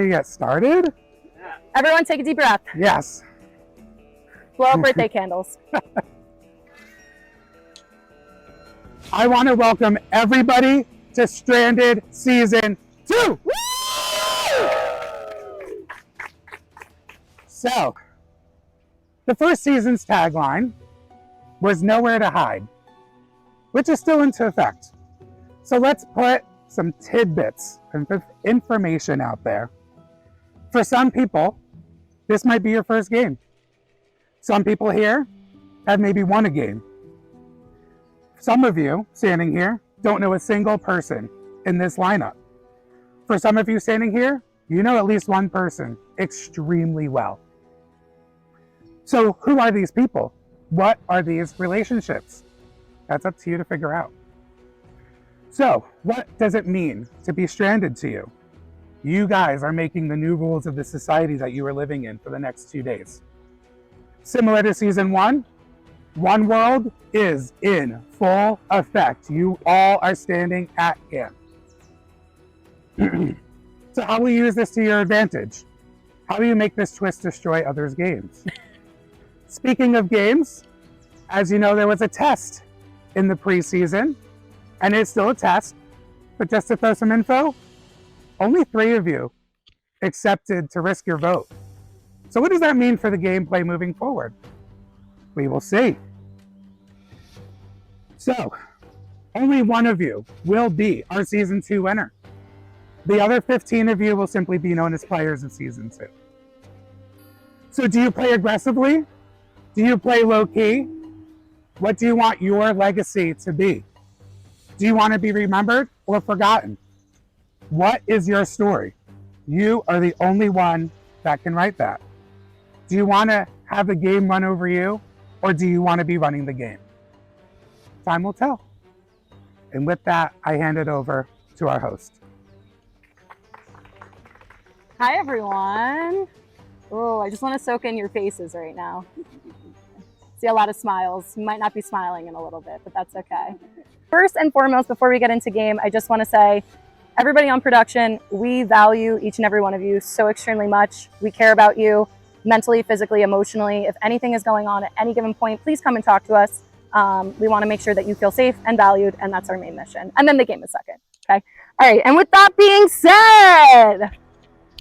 we get started? Everyone take a deep breath. Yes. Blow up birthday candles. I want to welcome everybody to Stranded Season 2. Woo! So, the first season's tagline was nowhere to hide, which is still into effect. So let's put some tidbits of information out there. For some people, this might be your first game. Some people here have maybe won a game. Some of you standing here don't know a single person in this lineup. For some of you standing here, you know at least one person extremely well. So who are these people? What are these relationships? That's up to you to figure out. So what does it mean to be stranded to you? You guys are making the new rules of the society that you are living in for the next 2 days. Similar to season 1, One World is in full effect. You all are standing at camp. So how will you use this to your advantage? How do you make this twist destroy others' games? Speaking of games, as you know, there was a test in the preseason, and it's still a test, but just to throw some info, only 3 of you accepted to risk your vote. So what does that mean for the gameplay moving forward? We will see. So, only 1 of you will be our Season 2 winner. The other 15 of you will simply be known as players of Season 2. So do you play aggressively? Do you play low-key? What do you want your legacy to be? Do you want to be remembered or forgotten? What is your story? You are the only one that can write that. Do you want to have the game run over you, or do you want to be running the game? Time will tell. And with that, I hand it over to our host. Hi, everyone. Oh, I just want to soak in your faces right now. See a lot of smiles. You might not be smiling in a little bit, but that's okay. First and foremost, before we get into game, I just want to say, everybody on production, we value each and every one of you so extremely much. We care about you mentally, physically, emotionally. If anything is going on at any given point, please come and talk to us. We want to make sure that you feel safe and valued, and that's our main mission. And then the game is second, okay? All right, and with that being said,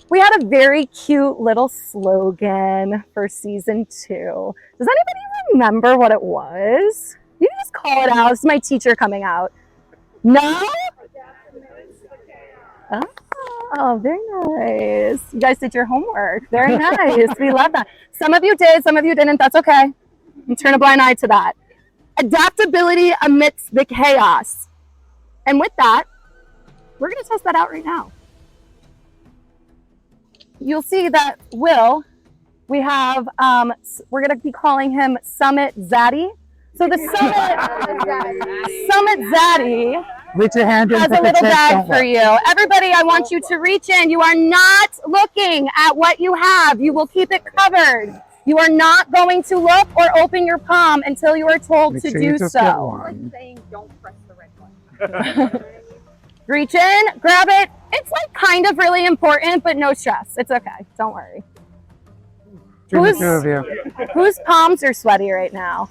we had a very cute little slogan for season 2. Does anybody remember what it was? You can just call it out. This is my teacher coming out. No? Oh, very nice. You guys did your homework. Very nice. We love that. Some of you did, some of you didn't. That's okay. You turn a blind eye to that. Adaptability amidst the chaos. And with that, we're going to test that out right now. You'll see that Will, we have, we're going to be calling him Summit Zaddy. So the Summit Zaddy Reach your hand in, has a little bag for you. Everybody, I want you to reach in. You are not looking at what you have. You will keep it covered. You are not going to look or open your palm until you are told to do so. Like saying, don't press the red button. Reach in, grab it. It's like kind of really important, but no stress. It's okay. Don't worry. Whose palms are sweaty right now?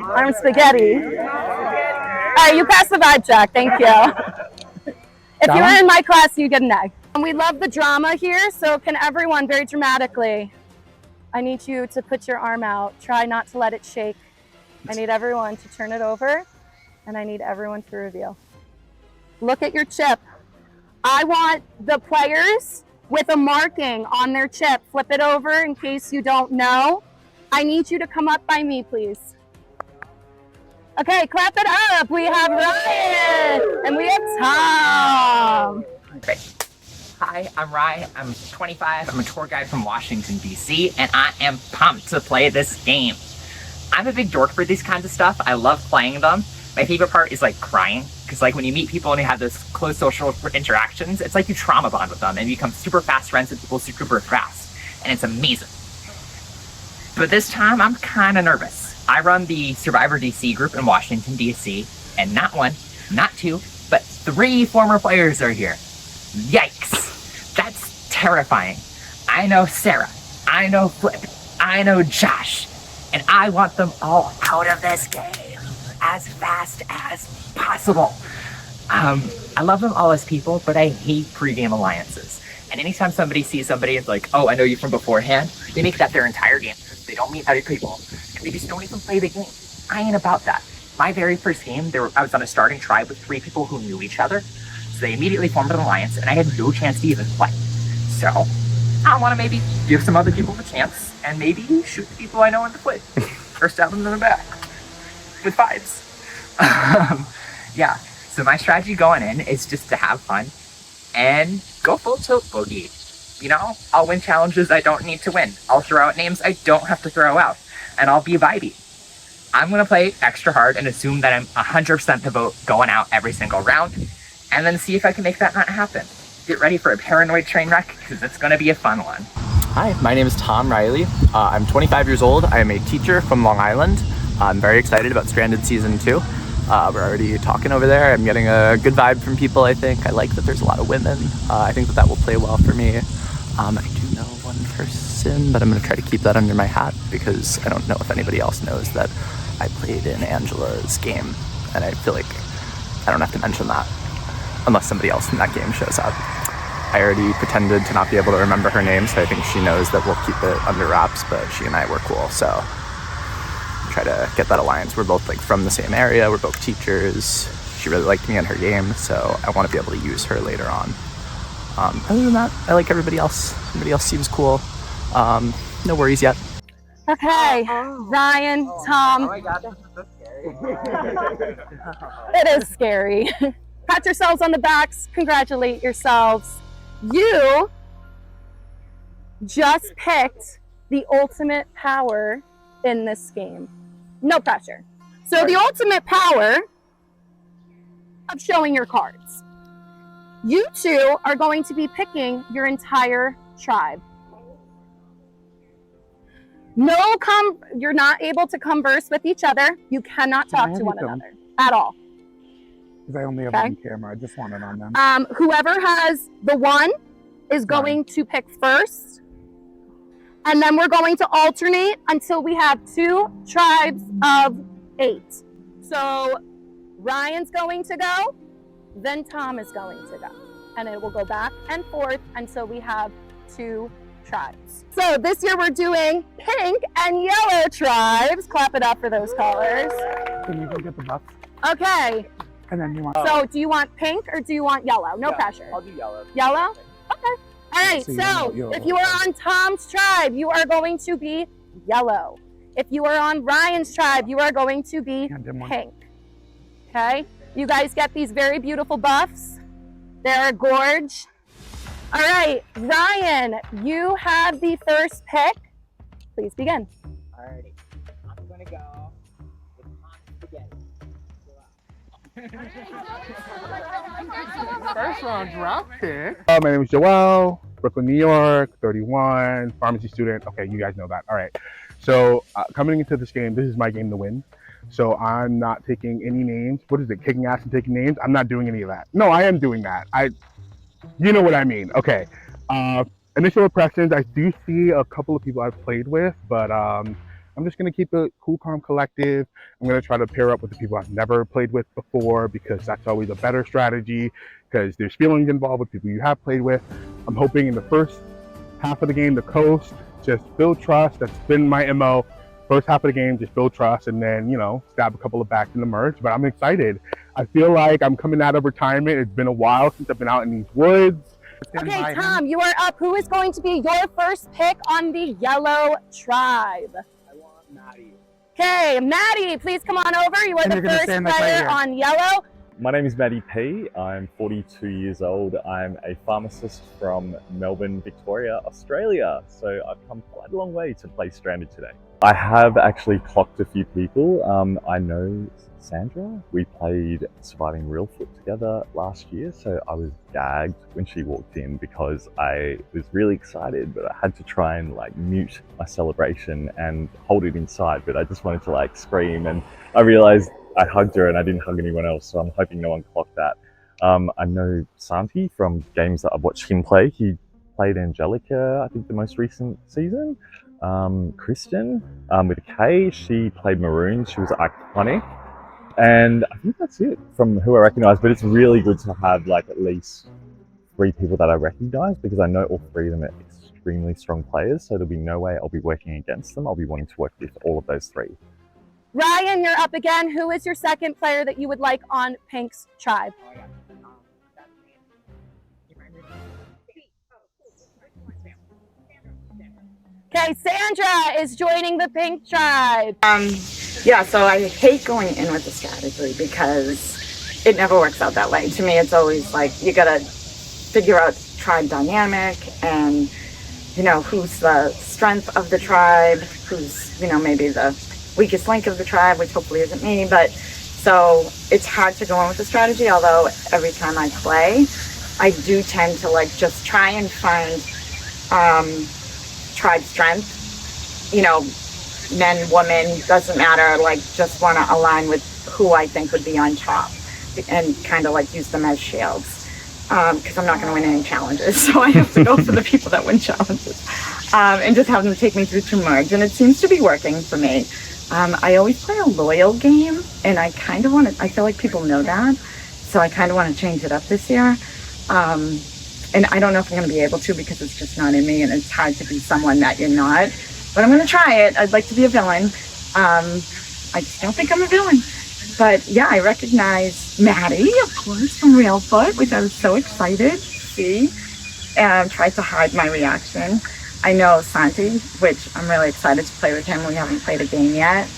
I'm spaghetti. All right, you passed the vibe check. Thank you. If you were in my class, you get an egg. And we love the drama here, so can everyone, very dramatically, I need you to put your arm out. Try not to let it shake. I need everyone to turn it over, and I need everyone to reveal. Look at your chip. I want the players with a marking on their chip. Flip it over in case you don't know. I need you to come up by me, please. Okay, clap it up. We have Ryan and we have Tom. Great. Hi, I'm Ryan. I'm 25. I'm a tour guide from Washington, D.C., and I am pumped to play this game. I'm a big dork for these kinds of stuff. I love playing them. My favorite part is like crying, because like when you meet people and you have those close social interactions, it's like you trauma bond with them and you become super fast friends with people super fast, and it's amazing. But this time I'm kind of nervous. I run the Survivor DC group in Washington, D.C., and not 1, not 2, but 3 former players are here. Yikes! That's terrifying. I know Sarah, I know Flip, I know Josh, and I want them all out of this game as fast as possible. I love them all as people, but I hate pregame alliances. And anytime somebody sees somebody and like, oh, I know you from beforehand, they make that their entire game. They don't meet other people, and they just don't even play the game. I ain't about that. My very first game, I was on a starting tribe with 3 people who knew each other. So they immediately formed an alliance, and I had no chance to even play. So I want to maybe give some other people a chance, and maybe shoot the people I know in the foot, or stab them in the back with 5s. Yeah. So my strategy going in is just to have fun and go full tilt boogie. You know, I'll win challenges I don't need to win. I'll throw out names I don't have to throw out, and I'll be vibey. I'm gonna play extra hard and assume that I'm 100% the vote going out every single round, and then see if I can make that not happen. Get ready for a paranoid train wreck, because it's gonna be a fun one. Hi, my name is Tom Riley. I'm 25 years old. I am a teacher from Long Island. I'm very excited about Stranded Season 2. We're already talking over there. I'm getting a good vibe from people, I think. I like that there's a lot of women. I think that will play well for me. I do know one person, but I'm going to try to keep that under my hat because I don't know if anybody else knows that I played in Angela's game. And I feel like I don't have to mention that unless somebody else from that game shows up. I already pretended to not be able to remember her name, so I think she knows that we'll keep it under wraps, but she and I were cool, so try to get that alliance. We're both like from the same area, we're both teachers. She really liked me in her game, so I want to be able to use her later on. Other than that, I like everybody else. Everybody else seems cool. No worries yet. Okay, Ryan, Tom. Oh my god, this is so scary. It is scary. Pat yourselves on the backs, congratulate yourselves. You just picked the ultimate power in this game. No pressure. So the ultimate power of showing your cards. You two are going to be picking your entire tribe. You're not able to converse with each other. You cannot talk to one another at all. Because I only have Okay. one camera. I just want it on them. Whoever has the 1 is going to pick first. And then we're going to alternate until we have 2 tribes of 8. So Ryan's going to go, then Tom is going to go. And it will go back and forth until we have 2 tribes. So this year we're doing pink and yellow tribes. Clap it up for those colors. Can you go get the bucks? Okay. And then you want. So do you want pink or do you want yellow? No pressure. I'll do yellow. Yellow? Okay. All right, So you so want yellow. if you are on Tom's tribe, you are going to be yellow. If you are on Ryan's tribe, you are going to be Yeah, dim one. pink. Okay? You guys get these very beautiful buffs. They're a gorge. All right, Ryan, you have the first pick. Please begin. Alrighty, I'm gonna go with hot spaghetti. First round draft pick. My name is Joel, Brooklyn, New York, 31, pharmacy student. Okay, you guys know that. All right. So coming into this game, this is my game to win. So I'm not taking any names. What is it? Kicking ass and taking names? I'm not doing any of that. No, I am doing that. You know what I mean. Okay. Initial impressions, I do see a couple of people I've played with, but I'm just going to keep it cool, calm, collective. I'm going to try to pair up with the people I've never played with before because that's always a better strategy because there's feelings involved with people you have played with. I'm hoping in the first half of the game, the coast, just build trust. That's been my MO. First half of the game, just build trust and then, you know, stab a couple of backs in the merge. But I'm excited. I feel like I'm coming out of retirement. It's been a while since I've been out in these woods. Okay, Tom, you are up. Who is going to be your first pick on the yellow tribe? I want Maddie. Okay, Maddie, please come on over. You are And the you're gonna first stand like right player here. on yellow. My name is Maddie P. I'm 42 years old. I'm a pharmacist from Melbourne, Victoria, Australia. So I've come quite a long way to play Stranded today. I have actually clocked a few people. I know Sandra. We played Surviving Real Foot together last year. So I was gagged when she walked in because I was really excited, but I had to try and like mute my celebration and hold it inside. But I just wanted to like scream, and I realized I hugged her and I didn't hug anyone else, so I'm hoping no one clocked that. I know Santi from games that I've watched him play. He played Angelica, I think the most recent season. Kristen, with a K, she played Maroon. She was iconic. And I think that's it from who I recognise, but it's really good to have like at least 3 people that I recognise, because I know all 3 of them are extremely strong players, so there'll be no way I'll be working against them. I'll be wanting to work with all of those 3. Ryan, you're up again. Who is your second player that you would like on Pink's tribe? Okay, Sandra is joining the Pink tribe. Yeah, so I hate going in with the strategy because it never works out that way. To me, it's always like you gotta figure out tribe dynamic and, you know, who's the strength of the tribe, who's, you know, maybe the weakest link of the tribe, which hopefully isn't me. But so it's hard to go in with the strategy, although every time I play, I do tend to like just try and find tribe strength, you know, men, women, doesn't matter, like just want to align with who I think would be on top and kind of like use them as shields, because I'm not going to win any challenges, so I have to go for the people that win challenges, and just have them take me through to merge, and it seems to be working for me. I always play a loyal game, and I kind of want to, I feel like people know that, so I kind of want to change it up this year. And I don't know if I'm going to be able to, because it's just not in me, and it's hard to be someone that you're not. But I'm going to try it. I'd like to be a villain. I just don't think I'm a villain. But yeah, I recognize Maddie, of course, from Railfoot, which I was so excited to see. And tried to hide my reaction. I know Santi, which I'm really excited to play with him. We haven't played a game yet.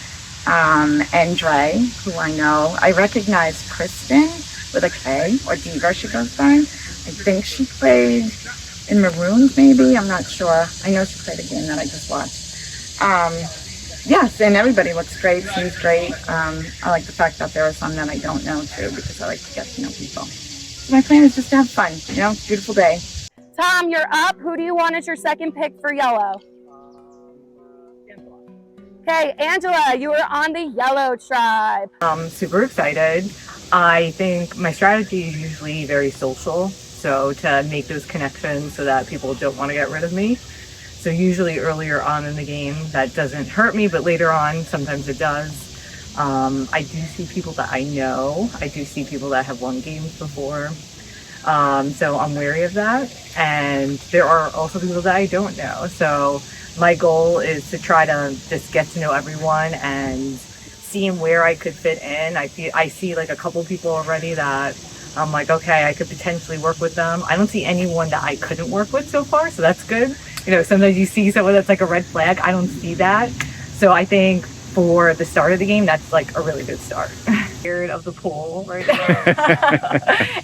And Dre, who I know. I recognize Kristen with a K, or Diva she goes by. I think she played in Maroons, maybe. I'm not sure. I know she played a game that I just watched. Yes, and everybody looks great, seems great. I like the fact that there are some that I don't know too, because I like to get to know people. So my plan is just to have fun, you know, beautiful day. Tom, you're up. Who do you want as your second pick for yellow? Okay, Angela, you are on the yellow tribe. I'm super excited. I think my strategy is usually very social, so to make those connections so that people don't want to get rid of me. So usually earlier on in the game, that doesn't hurt me, but later on, sometimes it does. I do see people that I know. I do see people that have won games before. So I'm wary of that. And there are also people that I don't know. So my goal is to try to just get to know everyone and seeing where I could fit in. I see like a couple people already that I'm like, okay, I could potentially work with them. I don't see anyone that I couldn't work with so far, so that's good. You know, sometimes you see someone that's like a red flag. I don't see that. So I think for the start of the game, that's like a really good start. Scared of the pool right now.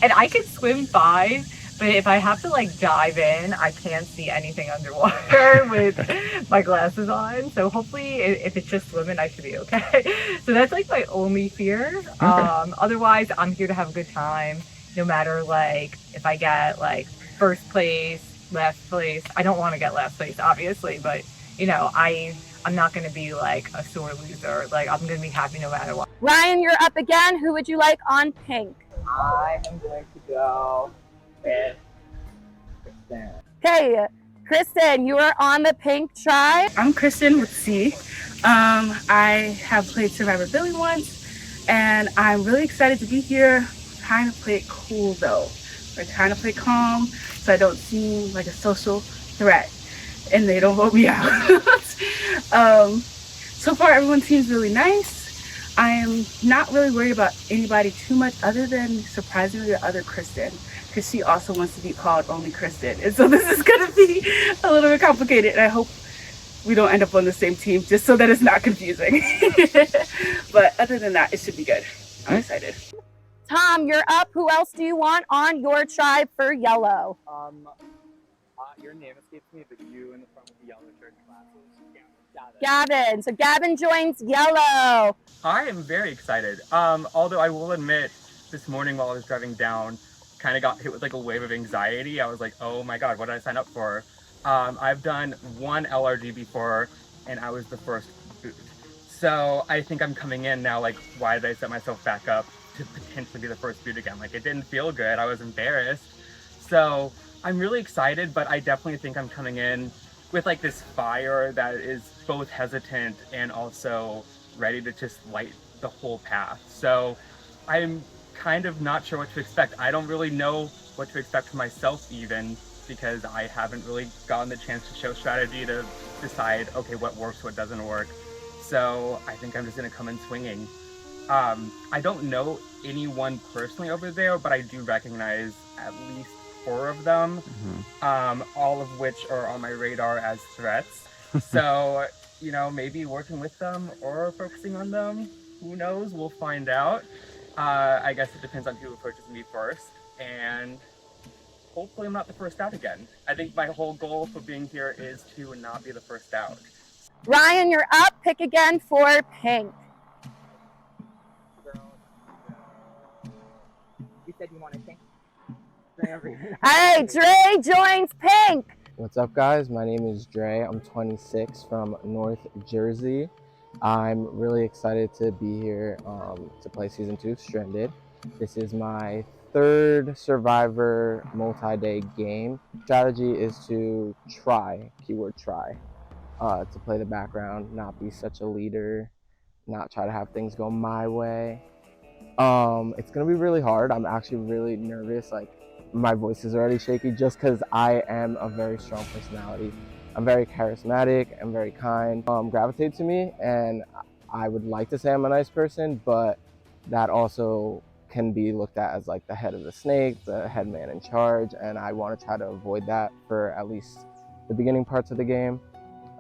And I can swim fine, but if I have to like dive in, I can't see anything underwater with my glasses on. So hopefully if it's just swimming, I should be okay. So that's like my only fear. Okay. Otherwise, I'm here to have a good time. No matter like if I get like first place, last place. I don't want to get last place, obviously, but you know, I'm not going to be like a sore loser. Like I'm going to be happy no matter what. Ryan, you're up again. Who would you like on pink? I am going to go with Kristen. Okay, Kristen, you are on the pink tribe. I'm Kristen with C. I have played Survivor Billy once, and I'm really excited to be here. Trying to play it cool though. We're trying to play calm, so I don't seem like a social threat, and they don't vote me out. So far, everyone seems really nice. I am not really worried about anybody too much, other than surprisingly the other Kristen, because she also wants to be called only Kristen, and so this is going to be a little bit complicated, and I hope we don't end up on the same team, just so that it's not confusing. But other than that, it should be good. I'm excited. Tom, you're up. Who else do you want on your tribe for yellow? Your name escapes me, but you in the front with the yellow shirt glasses. Gavin. So Gavin joins yellow. I am very excited. Although I will admit, this morning while I was driving down, kind of got hit with like a wave of anxiety. I was like, oh my god, what did I sign up for? I've done one LRG before, and I was the first boot. So I think I'm coming in now like, why did I set myself back up to potentially be the first boot again? Like, it didn't feel good. I was embarrassed. So I'm really excited, but I definitely think I'm coming in with like this fire that is both hesitant and also ready to just light the whole path. So I'm kind of not sure what to expect. I don't really know what to expect for myself even, because I haven't really gotten the chance to show strategy to decide, okay, what works, what doesn't work. So I think I'm just gonna come in swinging. I don't know anyone personally over there, but I do recognize at least 4 of them, all of which are on my radar as threats. So, you know, maybe working with them or focusing on them, who knows, we'll find out. I guess it depends on who approaches me first, and hopefully I'm not the first out again. I think my whole goal for being here is to not be the first out. Ryan, you're up. Pick again for pink. You said you wanted pink? All right, Dre joins pink. What's up, guys? My name is Dre. I'm 26 from North Jersey. I'm really excited to be here to play Season 2 of Stranded. This is my 3rd Survivor multi-day game. Strategy is to try, keyword try, to play the background, not be such a leader, not try to have things go my way. It's gonna be really hard. I'm actually really nervous. Like, my voice is already shaky just because I am a very strong personality. I'm very charismatic, I'm very kind. Gravitate to me, and I would like to say I'm a nice person, but that also can be looked at as like the head of the snake, the head man in charge, and I want to try to avoid that for at least the beginning parts of the game.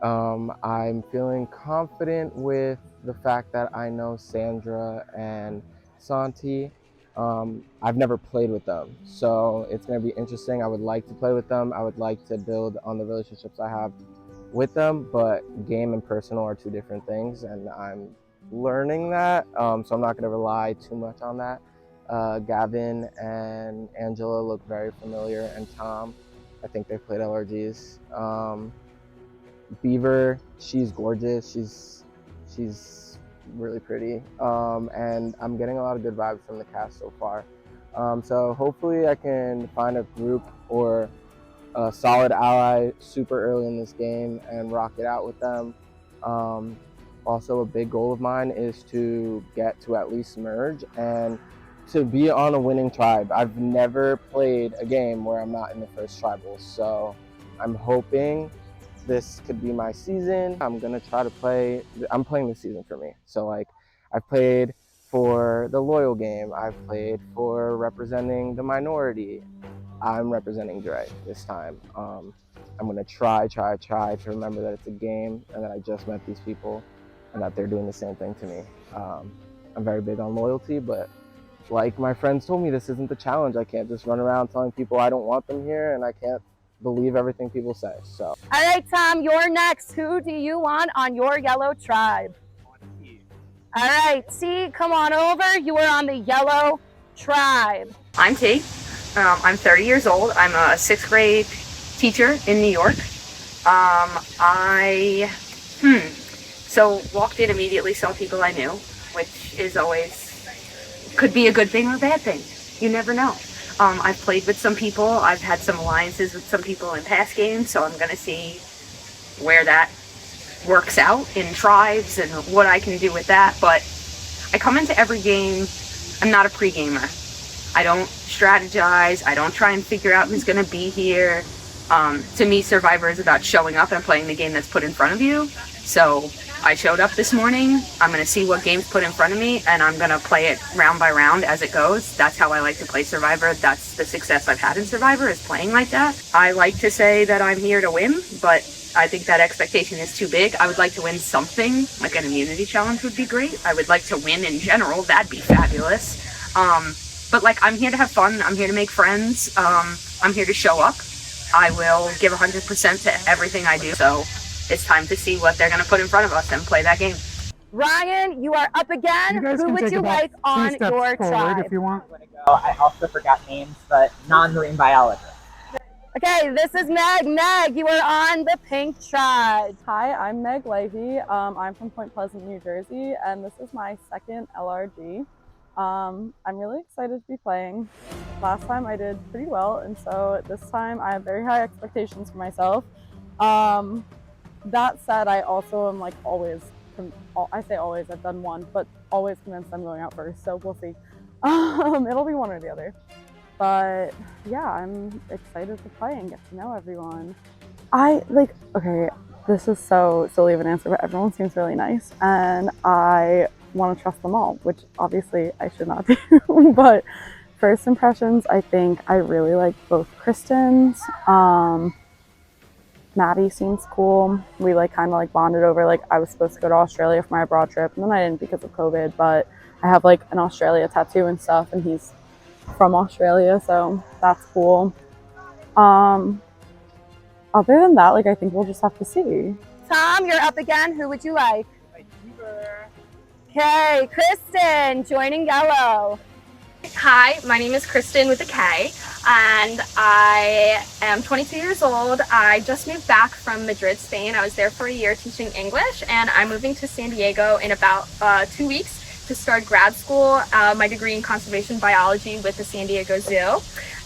I'm feeling confident with the fact that I know Sandra and Santi. I've never played with them, so it's going to be interesting. I would like to play with them. I would like to build on the relationships I have with them, but game and personal are 2 different things, and I'm learning that, so I'm not going to rely too much on that. Gavin and Angela look very familiar, and Tom, I think they've played LRGs. Beaver, she's gorgeous. She's really pretty, and I'm getting a lot of good vibes from the cast so far. So hopefully I can find a group or a solid ally super early in this game and rock it out with them. Also, a big goal of mine is to get to at least merge and to be on a winning tribe. I've never played a game where I'm not in the first tribal, so I'm hoping this could be my season. I'm gonna try to play. I'm playing this season for me. So like, I've played for the loyal game. I've played for representing the minority. I'm representing Dre this time. I'm gonna try to remember that it's a game and that I just met these people and that they're doing the same thing to me. I'm very big on loyalty, but like my friends told me, this isn't the challenge. I can't just run around telling people I don't want them here, and I can't believe everything people say. So. All right, Tom, you're next. Who do you want on your yellow tribe? All right, T, come on over. You are on the yellow tribe. I'm T. I'm 30 years old. I'm a 6th grade teacher in New York. So walked in immediately, saw people I knew, which is always, could be a good thing or a bad thing. You never know. I've played with some people. I've had some alliances with some people in past games, so I'm going to see where that works out in tribes and what I can do with that. But I come into every game, I'm not a pre-gamer. I don't strategize. I don't try and figure out who's going to be here. To me, Survivor is about showing up and playing the game that's put in front of you. So I showed up this morning. I'm going to see what game's put in front of me, and I'm going to play it round by round as it goes. That's how I like to play Survivor. That's the success I've had in Survivor, is playing like that. I like to say that I'm here to win, but I think that expectation is too big. I would like to win something, like an immunity challenge would be great. I would like to win in general. That'd be fabulous. But like, I'm here to have fun. I'm here to make friends. I'm here to show up. I will give 100% to everything I do. So it's time to see what they're going to put in front of us and play that game. Ryan, you are up again. Who would you like on your tribe? If you want. I also forgot names, but non-marine biologist. Okay, this is Meg. Meg, you are on the pink tribe. Hi, I'm Meg Levy. I'm from Point Pleasant, New Jersey, and this is my 2nd LRG. I'm really excited to be playing. Last time I did pretty well, and so this time I have very high expectations for myself. That said, I also am like always, I say always, I've done one, but always convinced I'm going out first, so we'll see. It'll be one or the other. But yeah, I'm excited to play and get to know everyone. Okay, this is so silly of an answer, but everyone seems really nice, and I want to trust them all, which obviously I should not do. But first impressions, I think I really like both Kristens. Maddie seems cool. We kind of bonded over, I was supposed to go to Australia for my abroad trip, and then I didn't because of COVID, but I have an Australia tattoo and stuff, and he's from Australia, so that's cool. Other than that, I think we'll just have to see. Tom, you're up again. Who would you like? Okay, Kristen, joining yellow. Hi, my name is Kristen with a K, and I am 22 years old. I just moved back from Madrid, Spain. I was there for a year teaching English, and I'm moving to San Diego in about 2 weeks to start grad school, my degree in conservation biology with the San Diego Zoo.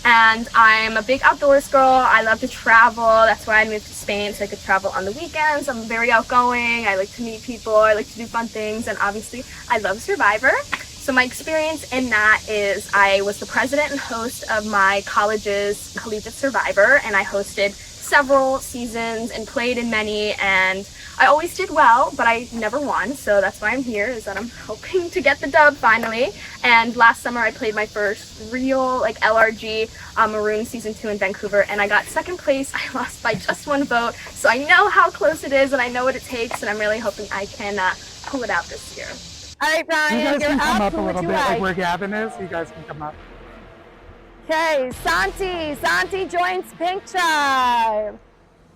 And I'm a big outdoors girl. I love to travel. That's why I moved to Spain, so I could travel on the weekends. I'm very outgoing. I like to meet people. I like to do fun things. And obviously, I love Survivor. So my experience in that is I was the president and host of my college's Collegiate Survivor, and I hosted several seasons and played in many, and I always did well, but I never won, so that's why I'm here, is that I'm hoping to get the dub finally. And last summer I played my first real LRG Maroon Season 2 in Vancouver, and I got second place. I lost by just 1 vote, so I know how close it is and I know what it takes, and I'm really hoping I can pull it out this year. All right, Ryan, You guys you're can come up. up a Who would little you bit, like? where Gavin is. You guys can come up. Okay, Santi joins Pink Tribe.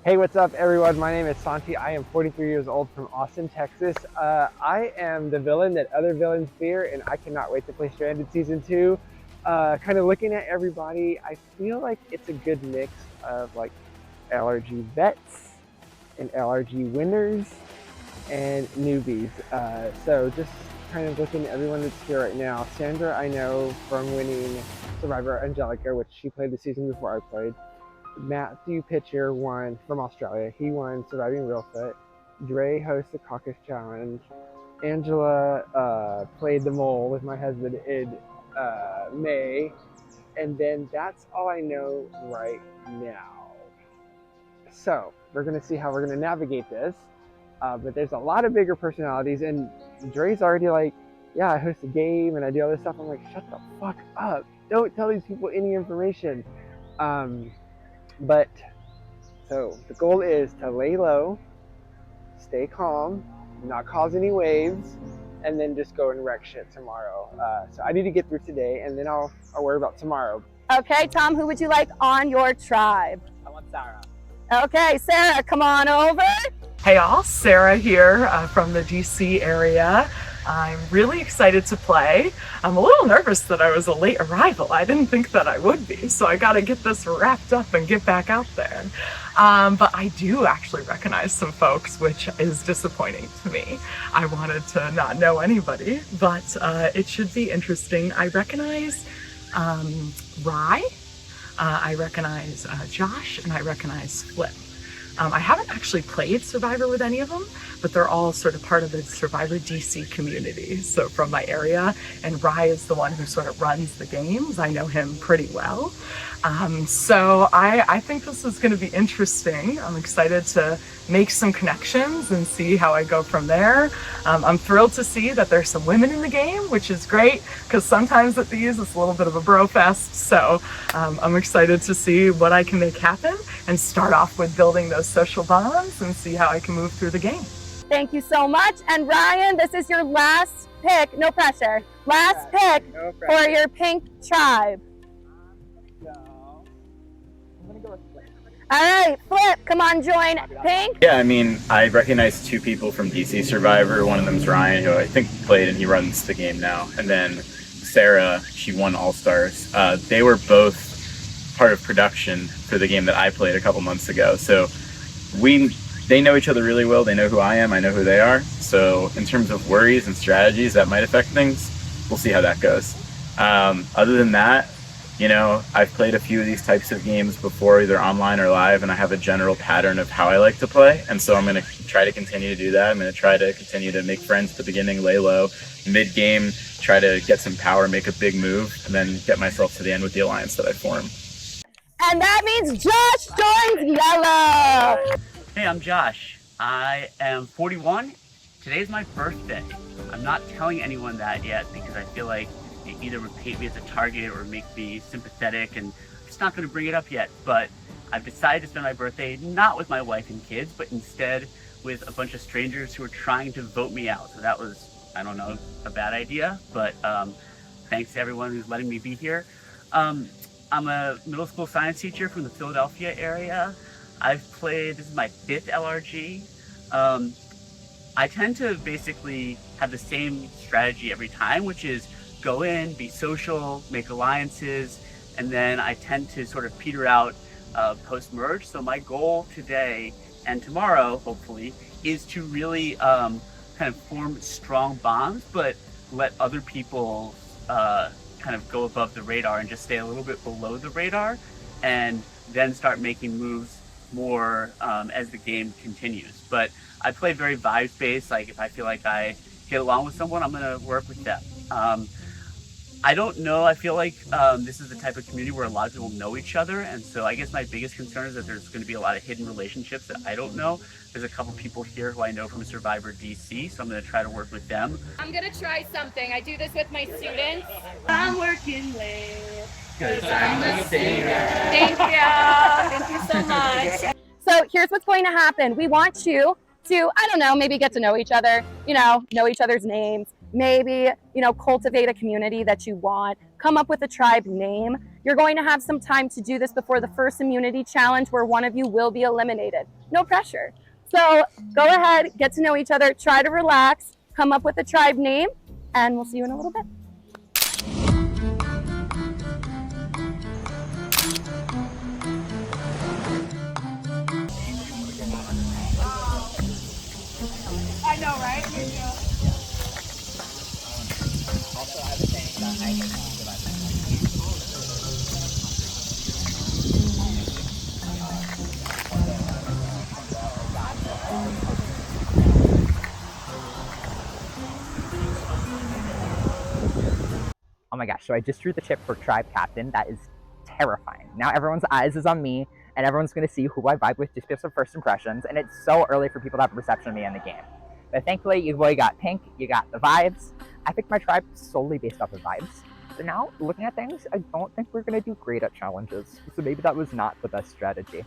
Hey, what's up everyone? My name is Santi. I am 43 years old from Austin, Texas. I am the villain that other villains fear, and I cannot wait to play Stranded Season 2. Kind of looking at everybody, I feel like it's a good mix of LRG vets and LRG winners and newbies. So just kind of looking at everyone that's here right now. Sandra, I know from winning Survivor Angelica, which she played the season before I played. Matthew Pitcher won from Australia. He won Surviving Reelfoot. Dre hosts the Caucus Challenge. Angela played the mole with my husband in May. And then that's all I know right now. So we're gonna see how we're gonna navigate this. But there's a lot of bigger personalities, and Dre's already yeah, I host a game and I do all this stuff. I'm like, shut the fuck up. Don't tell these people any information. But so the goal is to lay low, stay calm, not cause any waves, and then just go and wreck shit tomorrow. So I need to get through today, and then I'll worry about tomorrow. Okay, Tom, who would you like on your tribe? I want Sarah. Okay, Sarah, come on over. Hey all, Sarah here from the DC area. I'm really excited to play. I'm a little nervous that I was a late arrival. I didn't think that I would be, so I gotta get this wrapped up and get back out there. But I do actually recognize some folks, which is disappointing to me. I wanted to not know anybody, but it should be interesting. I recognize Rye, I recognize Josh, and I recognize Flip. I haven't actually played Survivor with any of them, but they're all sort of part of the Survivor DC community, so from my area, and Rye is the one who sort of runs the games. I know him pretty well. So I think this is going to be interesting. I'm excited to make some connections and see how I go from there. I'm thrilled to see that there's some women in the game, which is great, because sometimes at these it's a little bit of a bro fest. So I'm excited to see what I can make happen and start off with building those social bonds and see how I can move through the game. Thank you so much. And Ryan, this is your last pick, no pressure, last pick for your Pink Tribe. All right, Flip, come on, join Pink. Yeah, I mean, I recognize 2 people from DC Survivor. One of them's Ryan, who I think played and he runs the game now. And then Sarah, she won All-Stars. They were both part of production for the game that I played a couple months ago. So they know each other really well. They know who I am. I know who they are. So in terms of worries and strategies that might affect things, we'll see how that goes. Other than that, you know, I've played a few of these types of games before, either online or live, and I have a general pattern of how I like to play, and so I'm going to try to continue to do that. I'm going to try to continue to make friends at the beginning, lay low, mid-game, try to get some power, make a big move, and then get myself to the end with the alliance that I form. And that means Josh joins yellow. Hey, I'm Josh. I am 41. Today's my birthday. I'm not telling anyone that yet because I feel like it either would paint me as a target or make me sympathetic, and I'm just not going to bring it up yet. But I've decided to spend my birthday not with my wife and kids, but instead with a bunch of strangers who are trying to vote me out. So that was, I don't know, a bad idea, but thanks to everyone who's letting me be here. I'm a middle school science teacher from the Philadelphia area. I've played, this is my 5th LRG. I tend to basically have the same strategy every time, which is go in, be social, make alliances, and then I tend to sort of peter out post-merge. So my goal today and tomorrow, hopefully, is to really kind of form strong bonds, but let other people kind of go above the radar and just stay a little bit below the radar, and then start making moves more as the game continues. But I play very vibes-based. Like if I feel like I get along with someone, I'm gonna work with them. I don't know, I feel like this is the type of community where a lot of people know each other, and so I guess my biggest concern is that there's going to be a lot of hidden relationships that I don't know. There's a couple people here who I know from Survivor DC, so I'm going to try to work with them. I'm gonna try something. I do this with my students. I'm working late. 'Cause I'm a singer. Thank you. Thank you so much. So here's what's going to happen. We want you to, I don't know, maybe get to know each other, know each other's names, maybe, cultivate a community that you want, come up with a tribe name. You're going to have some time to do this before the first immunity challenge where one of you will be eliminated. No pressure. So go ahead, get to know each other, try to relax, come up with a tribe name, and we'll see you in a little bit. I know, right? Here you go. Also, I was saying that I can Oh my gosh, so I just drew the chip for Tribe Captain. That is terrifying. Now everyone's eyes is on me, and everyone's going to see who I vibe with just based on first impressions, and it's so early for people to have a perception of me in the game. But thankfully, you got pink, you got the vibes. I picked my tribe solely based off of vibes. So now, looking at things, I don't think we're going to do great at challenges, so maybe that was not the best strategy.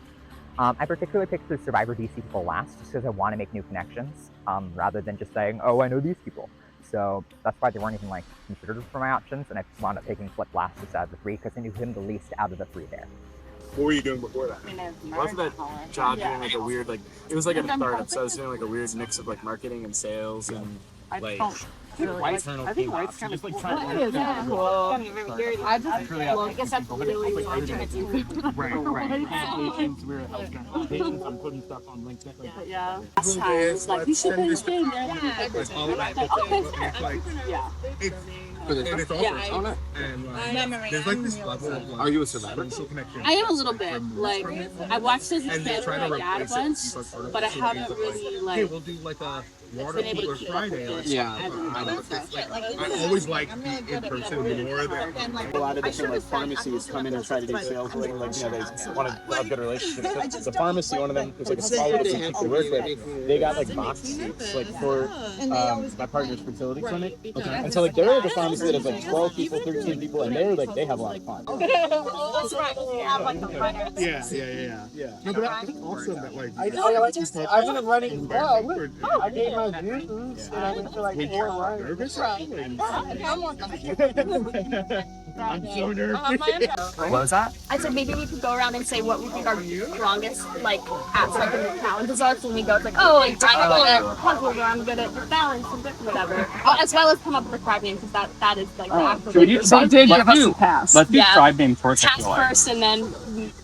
I particularly picked the Survivor DC people last, just because I want to make new connections, rather than just saying, oh, I know these people. So that's why they weren't even considered for my options, and I wound up taking Flip last out of the 3 because I knew him the least out of the 3 there. What were you doing before that? Wasn't that job doing a weird it was like a startup, so I was doing a weird mix of marketing and sales and White's kind of cool. I guess that's really alternative. Right. I'm putting stuff on LinkedIn. Yeah. Last time it was like, you should play this game. Yeah. It's all about it. And it's all persona. And there's this level of are you a survivor? I am a little bit. I watched this as a kid with my dad once, but I haven't really hey, we'll do a water cooler Friday. I always like the in-person more than a lot of different pharmacies come in and try to do sales. They want to have good relationships. The pharmacy, one of them, there's a small little boutique they work with. They got box seats for my partner's fertility clinic. And so they're the pharmacy that has 12 people, 13 people, and they have a lot of fun. That's right. Yeah. No, but that's awesome that I've been running club. I gave my views and I went for 4 runs. Nervous? I'm so nervous. What was that? I said maybe we could go around and say what we think our strongest aspect of the challenges are. So when we go, it's I'm good at puzzles, or I'm good at balance, and whatever. As well as come up with a tribe name because that is the actual. So you did give us a pass. Let's do tribe name first. Task first, and then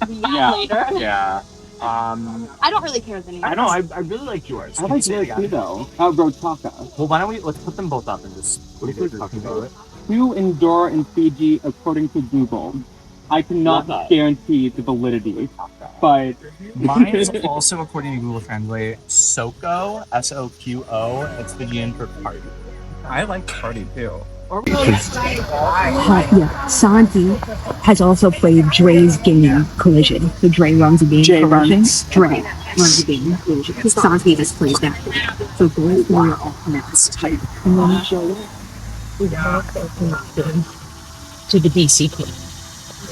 we later. Yeah. I don't really care the name. I know. I really like yours. I like yours too, though. Rotaka. Well, why don't let's put them both up and just. What are you talking about? to endure in Fiji according to Google. I cannot guarantee the validity, but Mine is also, according to Google Translate, Soko, S-O-Q-O. It's Fijian for party. I like party too. Yeah, Santi has also played Dre's game Collision. So Dre runs a game Collision. Dre runs a game Collision. Santi just plays that. So those three are all connects type. And then Joel is also connected to the DC team.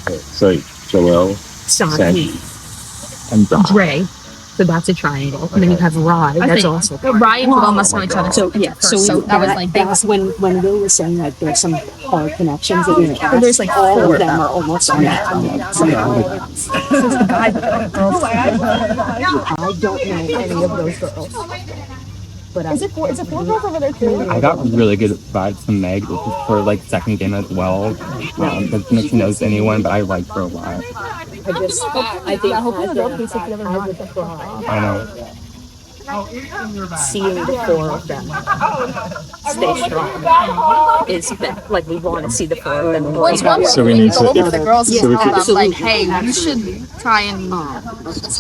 Okay, so Joel, Santi, and Dre. So that's a triangle. And then you have Rye. That's also a triangle. Rye and Joel must know each other. So yeah, so that was like that's when Will was saying that there's some hard connections that we have. There's like all four of them are almost on that. I don't know any of those girls. But Is it four girls over there too? I got really good vibes from Meg. This is for like second game as well. Doesn't know if she knows anyone, but I like her a lot. I think I hope I know. seeing the four of them stay strong is like we want to see the four of them. Well, it's one So we thing need to go to- over the girls and so we tell could- them, like, hey, you should try and That's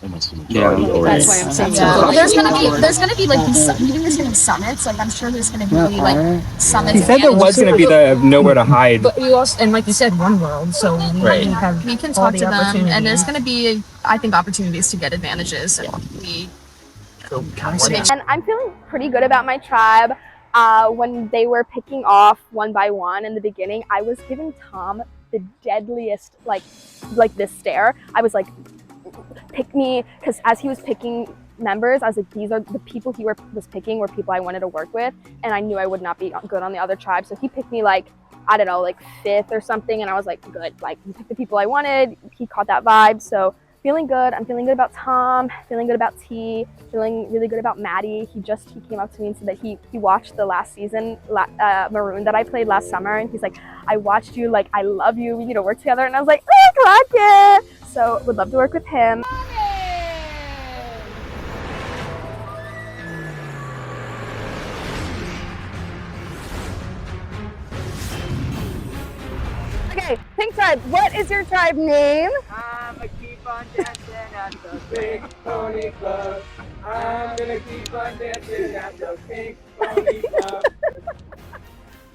almost a majority Yeah. already. That's why I'm saying Well, there's gonna be like these, you think there's gonna be summits? Like I'm sure there's gonna be like summits. he said there was going to be the nowhere to hide. But you also, and like you said, one world, so we Right. have We can all talk the to them, and opportunities. there's gonna be, I think, opportunities to get advantages. And And I'm feeling pretty good about my tribe. When they were picking off one by one in the beginning, I was giving Tom the deadliest, like this stare. I was like, pick me, because as he was picking members, I was like, these are the people he was picking were people I wanted to work with, and I knew I would not be good on the other tribe. So he picked me like, I don't know, like 5th or something, and I was like, good. Like, he picked the people I wanted. He caught that vibe. So feeling good. I'm feeling good about Tom, feeling good about T, feeling really good about Maddie. He came up to me and said that he watched the last season, Maroon, that I played last summer, and he's like, I watched you, like, I love you, we need to work together. And I was like, oh, clock it. So would love to work with him. Okay, Pink Tribe, what is your tribe name? I'm gonna keep on dancing at the Big Pony Club. I'm gonna keep on dancing at the Pink Pony Club.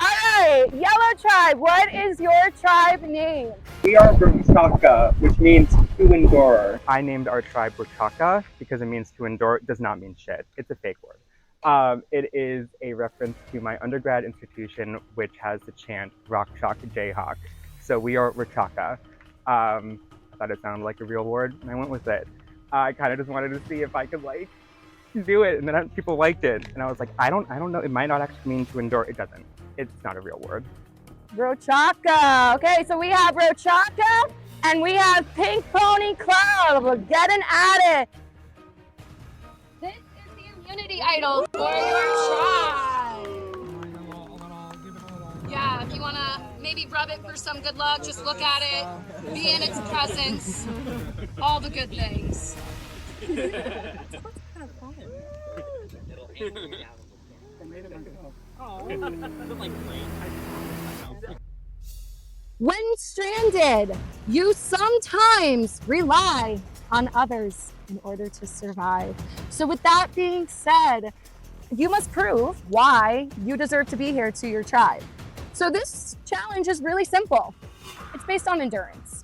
All right, Yellow Tribe, what is your tribe name? We are Ruchaka, which means to endure. I named our tribe Ruchaka because it means to endure. It does not mean shit. It's a fake word. It is a reference to my undergrad institution, which has the chant Rock Chalk Jayhawk. So we are Ruchaka. I thought it sounded like a real word, and I went with it. I kind of just wanted to see if I could like do it, and then people liked it, and I was like, I don't know. It might not actually mean to endure. It doesn't. It's not a real word. Rochaka. Okay, so we have Rochaka and we have Pink Pony Club. We're getting at it. this is the immunity idol for your tribe. Yeah, if you wanna maybe rub it for some good luck, just look at it, be in its presence, all the good things. When stranded, you sometimes rely on others in order to survive. So with that being said, you must prove why you deserve to be here to your tribe. So this challenge is really simple. It's based on endurance.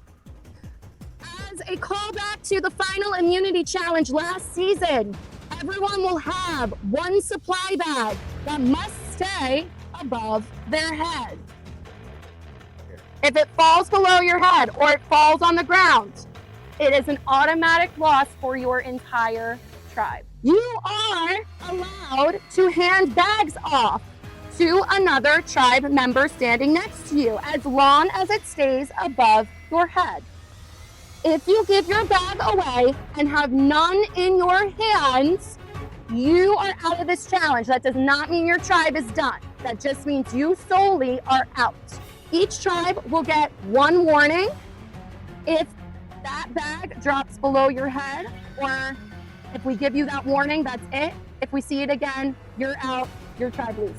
As a callback to the final immunity challenge last season, everyone will have one supply bag that must stay above their head. If it falls below your head or it falls on the ground, it is an automatic loss for your entire tribe. You are allowed to hand bags off to another tribe member standing next to you as long as it stays above your head. If you give your bag away and have none in your hands, you are out of this challenge. That does not mean your tribe is done. That just means you solely are out. Each tribe will get one warning if that bag drops below your head, or if we give you that warning, that's it. If we see it again, you're out, your tribe loses.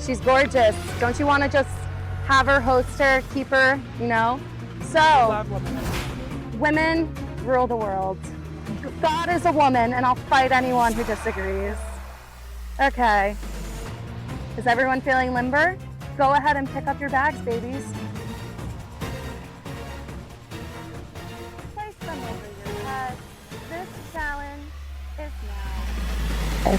She's gorgeous. Don't you want to just have her, host her, keep her, you know? So, women rule the world. God is a woman, and I'll fight anyone who disagrees. Okay. Is everyone feeling limber? Go ahead and pick up your bags, babies. Place them over your head. This challenge is now.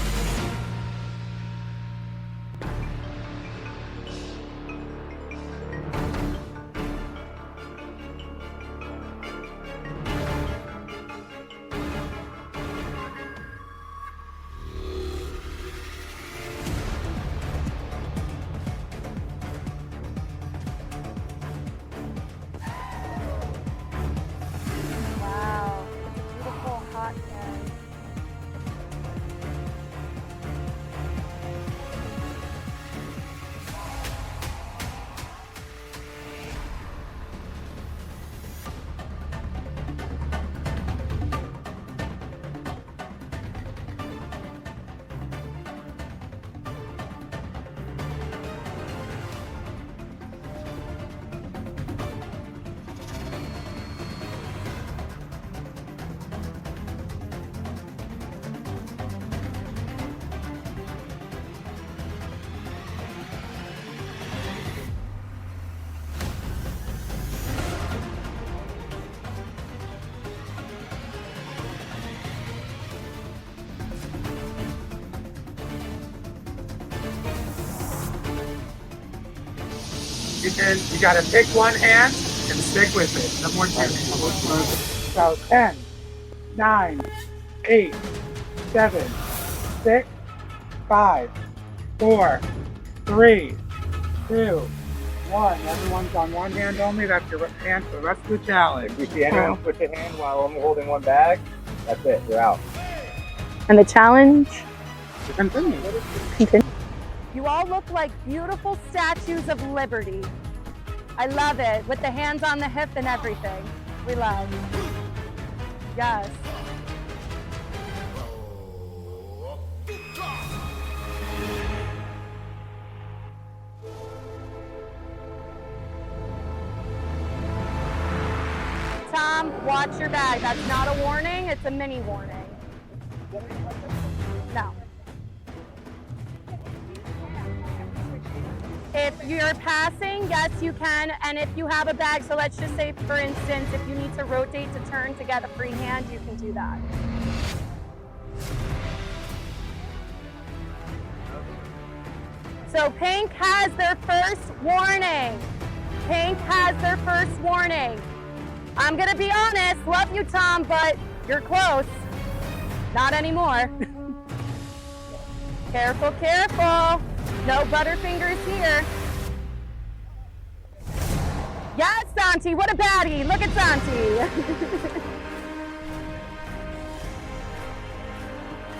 Wow, it's a beautiful hot day. You gotta pick one hand and stick with it. No more two. So 10, 9, 8, 7, 6, 5, 4, 3, 2, 1. Everyone's on one hand only. That's your hand for the rest of the challenge. If you see anyone switch a hand while I'm holding one bag, that's it. You're out. And the challenge? Continue. You all look like beautiful statues of liberty. I love it, with the hands on the hip and everything. We love. Yes. Tom, watch your bag. That's not a warning, it's a mini warning. No. If you're passing, yes, you can. And if you have a bag, so let's just say, for instance, if you need to rotate to turn to get a free hand, you can do that. So Pink has their first warning. Pink has their first warning. I'm gonna be honest, love you, Tom, but you're close. Not anymore. Careful, careful. No butterfingers here. Yes, Santi, what a baddie. Look at Santi.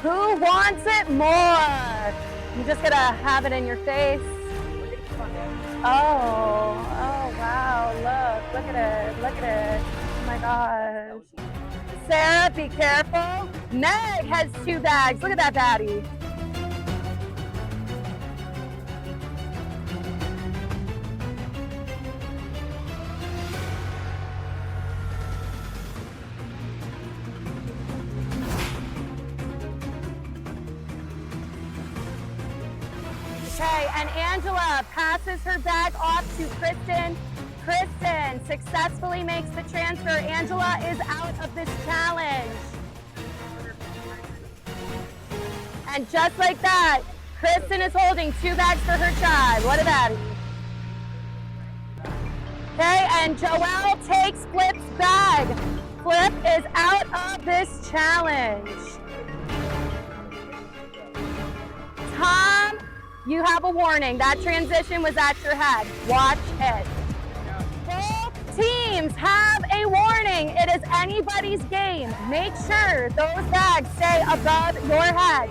Who wants it more? I'm just gonna have it in your face. Oh, wow, look at it, look at it. Oh my gosh. Sarah, be careful. Meg has 2 bags. Look at that baddie. Okay, and Angela passes her bag off to Kristen. Kristen successfully makes the transfer. Angela is out of this challenge. And just like that, Kristen is holding 2 bags for her tribe. What a baddie. Okay, and Joelle takes Flip's bag. Flip is out of this challenge. Tom, you have a warning. That transition was at your head. Watch it. Both teams have a warning. It is anybody's game. Make sure those bags stay above your head.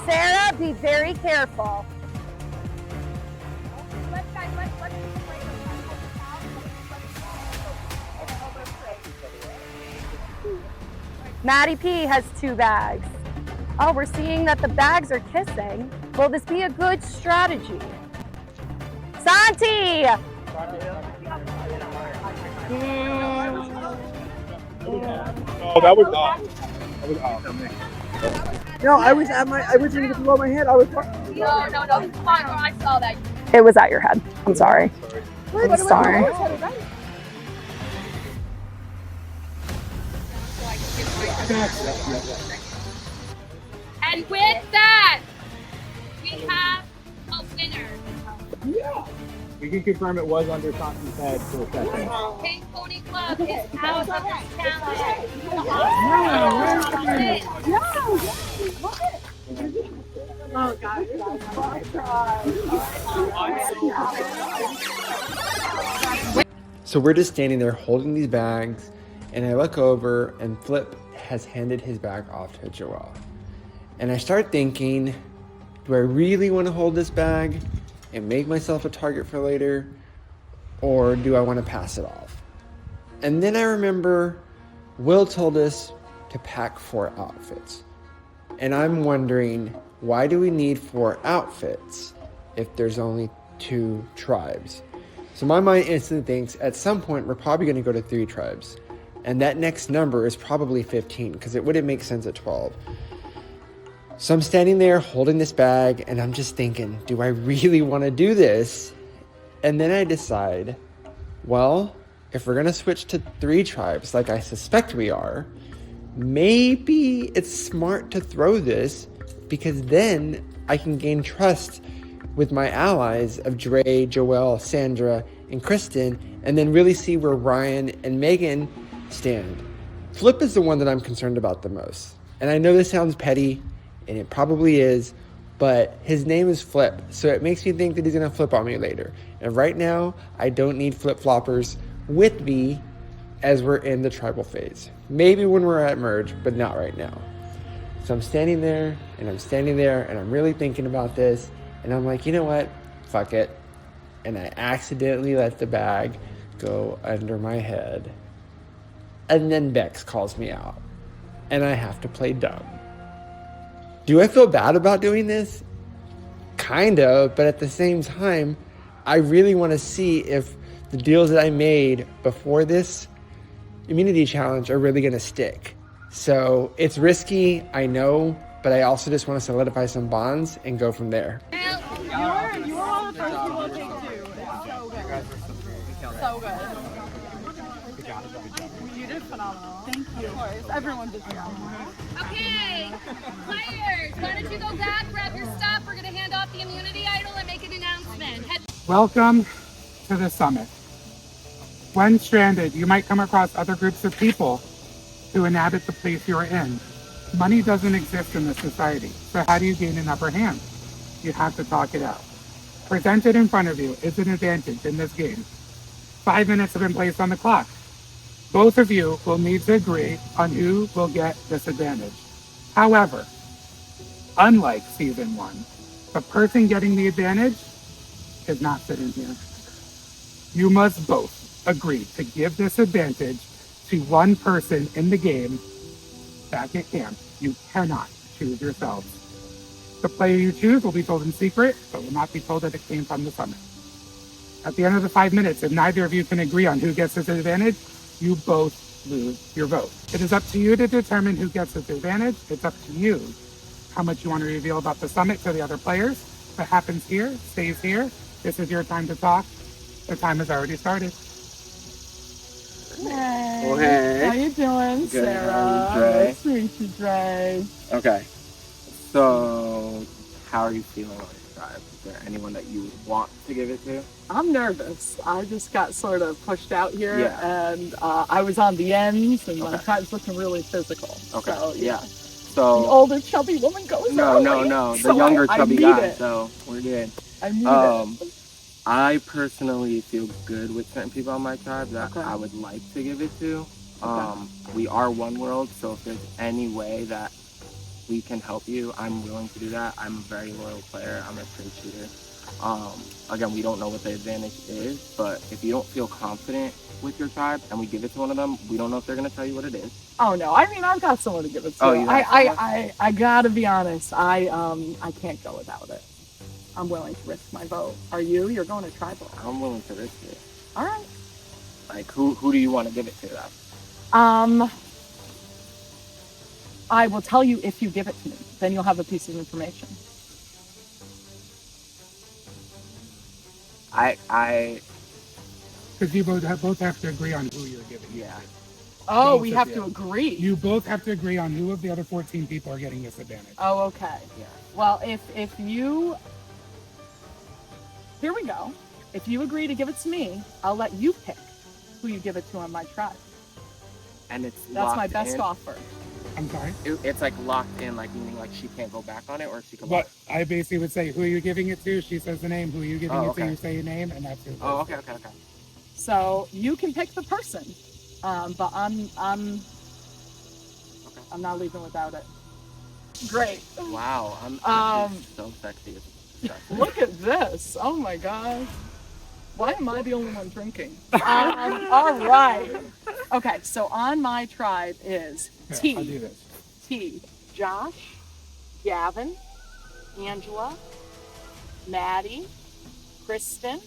Sarah, be very careful. Maddie P has 2 bags. Oh, we're seeing that the bags are kissing. Will this be a good strategy? Santi! Oh, that was off. That was off. No, I was trying to blow my head. I was. No, I saw that. It was at your head. I'm sorry. I'm sorry. And with that, we have a winner. Yeah. We can confirm it was under Santi's head for a second. Pink Pony Club is out of this challenge. Oh, God. So we're just standing there holding these bags, and I look over, and Flip has handed his bag off to Joelle. And I start thinking, do I really want to hold this bag and make myself a target for later, or do I want to pass it off? And then I remember Will told us to pack 4 outfits. And I'm wondering, why do we need 4 outfits if there's only 2 tribes? So my mind instantly thinks at some point we're probably going to go to 3 tribes. And that next number is probably 15 because it wouldn't make sense at 12. So I'm standing there holding this bag and I'm just thinking, do I really want to do this? And then I decide, well, if we're going to switch to 3 tribes like I suspect we are, maybe it's smart to throw this because then I can gain trust with my allies of Dre, Joelle, Sandra, and Kristen, and then really see where Ryan and Megan stand. Flip is the one that I'm concerned about the most. And I know this sounds petty, and it probably is, but his name is Flip, so it makes me think that he's going to flip on me later. And right now, I don't need flip-floppers with me as we're in the tribal phase. Maybe when we're at merge, but not right now. So I'm standing there, and I'm really thinking about this, and I'm like, you know what? Fuck it. And I accidentally let the bag go under my head. And then Becks calls me out. And I have to play dumb. Do I feel bad about doing this? Kind of, but at the same time, I really want to see if the deals that I made before this immunity challenge are really going to stick. So it's risky, I know, but I also just want to solidify some bonds and go from there. You were one of the first people to take 2. It's so good. You did phenomenal. Thank you. Of course. Everyone did phenomenal. Okay, players, why don't you go back, grab your stuff. We're going to hand off the immunity idol and make an announcement. Welcome to the summit. When stranded, you might come across other groups of people who inhabit the place you're in. Money doesn't exist in this society, so how do you gain an upper hand? You have to talk it out. Presented in front of you is an advantage in this game. 5 minutes have been placed on the clock. Both of you will need to agree on who will get this advantage. However, unlike season 1, the person getting the advantage is not sitting here. You must both agree to give this advantage to one person in the game back at camp. You cannot choose yourselves. The player you choose will be told in secret, but will not be told that it came from the summit. At the end of the 5 minutes, if neither of you can agree on who gets this advantage, you both lose your vote. It is up to you to determine who gets this advantage. It's up to you how much you want to reveal about the summit to the other players. What happens here stays here. This is your time to talk. The time has already started. Hey. Oh, hey. How you doing, Good. Sarah? How are you, Dre? Nice to meet you, Dre. Okay. So, how are you feeling on this tribe? Is there anyone that you want to give it to? I'm nervous. I just got sort of pushed out here, Yeah. and I was on the ends, and my Okay. tribe's looking really physical. Okay. So, Yeah. The So, older chubby woman goes no, early. the So younger I chubby need guy. it. So we're good. I need it. I personally feel good with certain people on my tribe that Okay. I would like to give it to. We are one world, so if there's any way that we can help you, I'm willing to do that. I'm a very loyal player. I'm a straight shooter. Again, we don't know what the advantage is, but if you don't feel confident with your tribe and we give it to one of them, we don't know if they're going to tell you what it is. Oh no! I mean, I've got someone to give it to. Oh, you have I gotta be honest. I can't go without it. I'm willing to risk my vote. Are you? You're going to tribal. I'm willing to risk it. All right. Like, who do you want to give it to, though? I will tell you if you give it to me. Then you'll have a piece of information. Because you both have to agree on who you're giving. Yeah. Oh, Both we of have you. to agree. You both have to agree on who of the other 14 people are getting this advantage. Oh, okay. Yeah. Well, if you, here we go. If you agree to give it to me, I'll let you pick who you give it to on my tribe. And it's That's my locked best in? offer. I'm sorry? It's like locked in, like meaning like she can't go back on it, or she can. But I basically would say, who are you giving it to? She says the name. Who are you giving it to? You say your name, and that's it. Oh, okay. So you can pick the person, but I'm not leaving without it. Great. Wow, I'm so sexy. Look at this. Oh my God. Why am I the only one drinking? All right. Okay, so on my tribe is T. I'll do this. T. Josh, Gavin, Angela, Maddie, Kristen.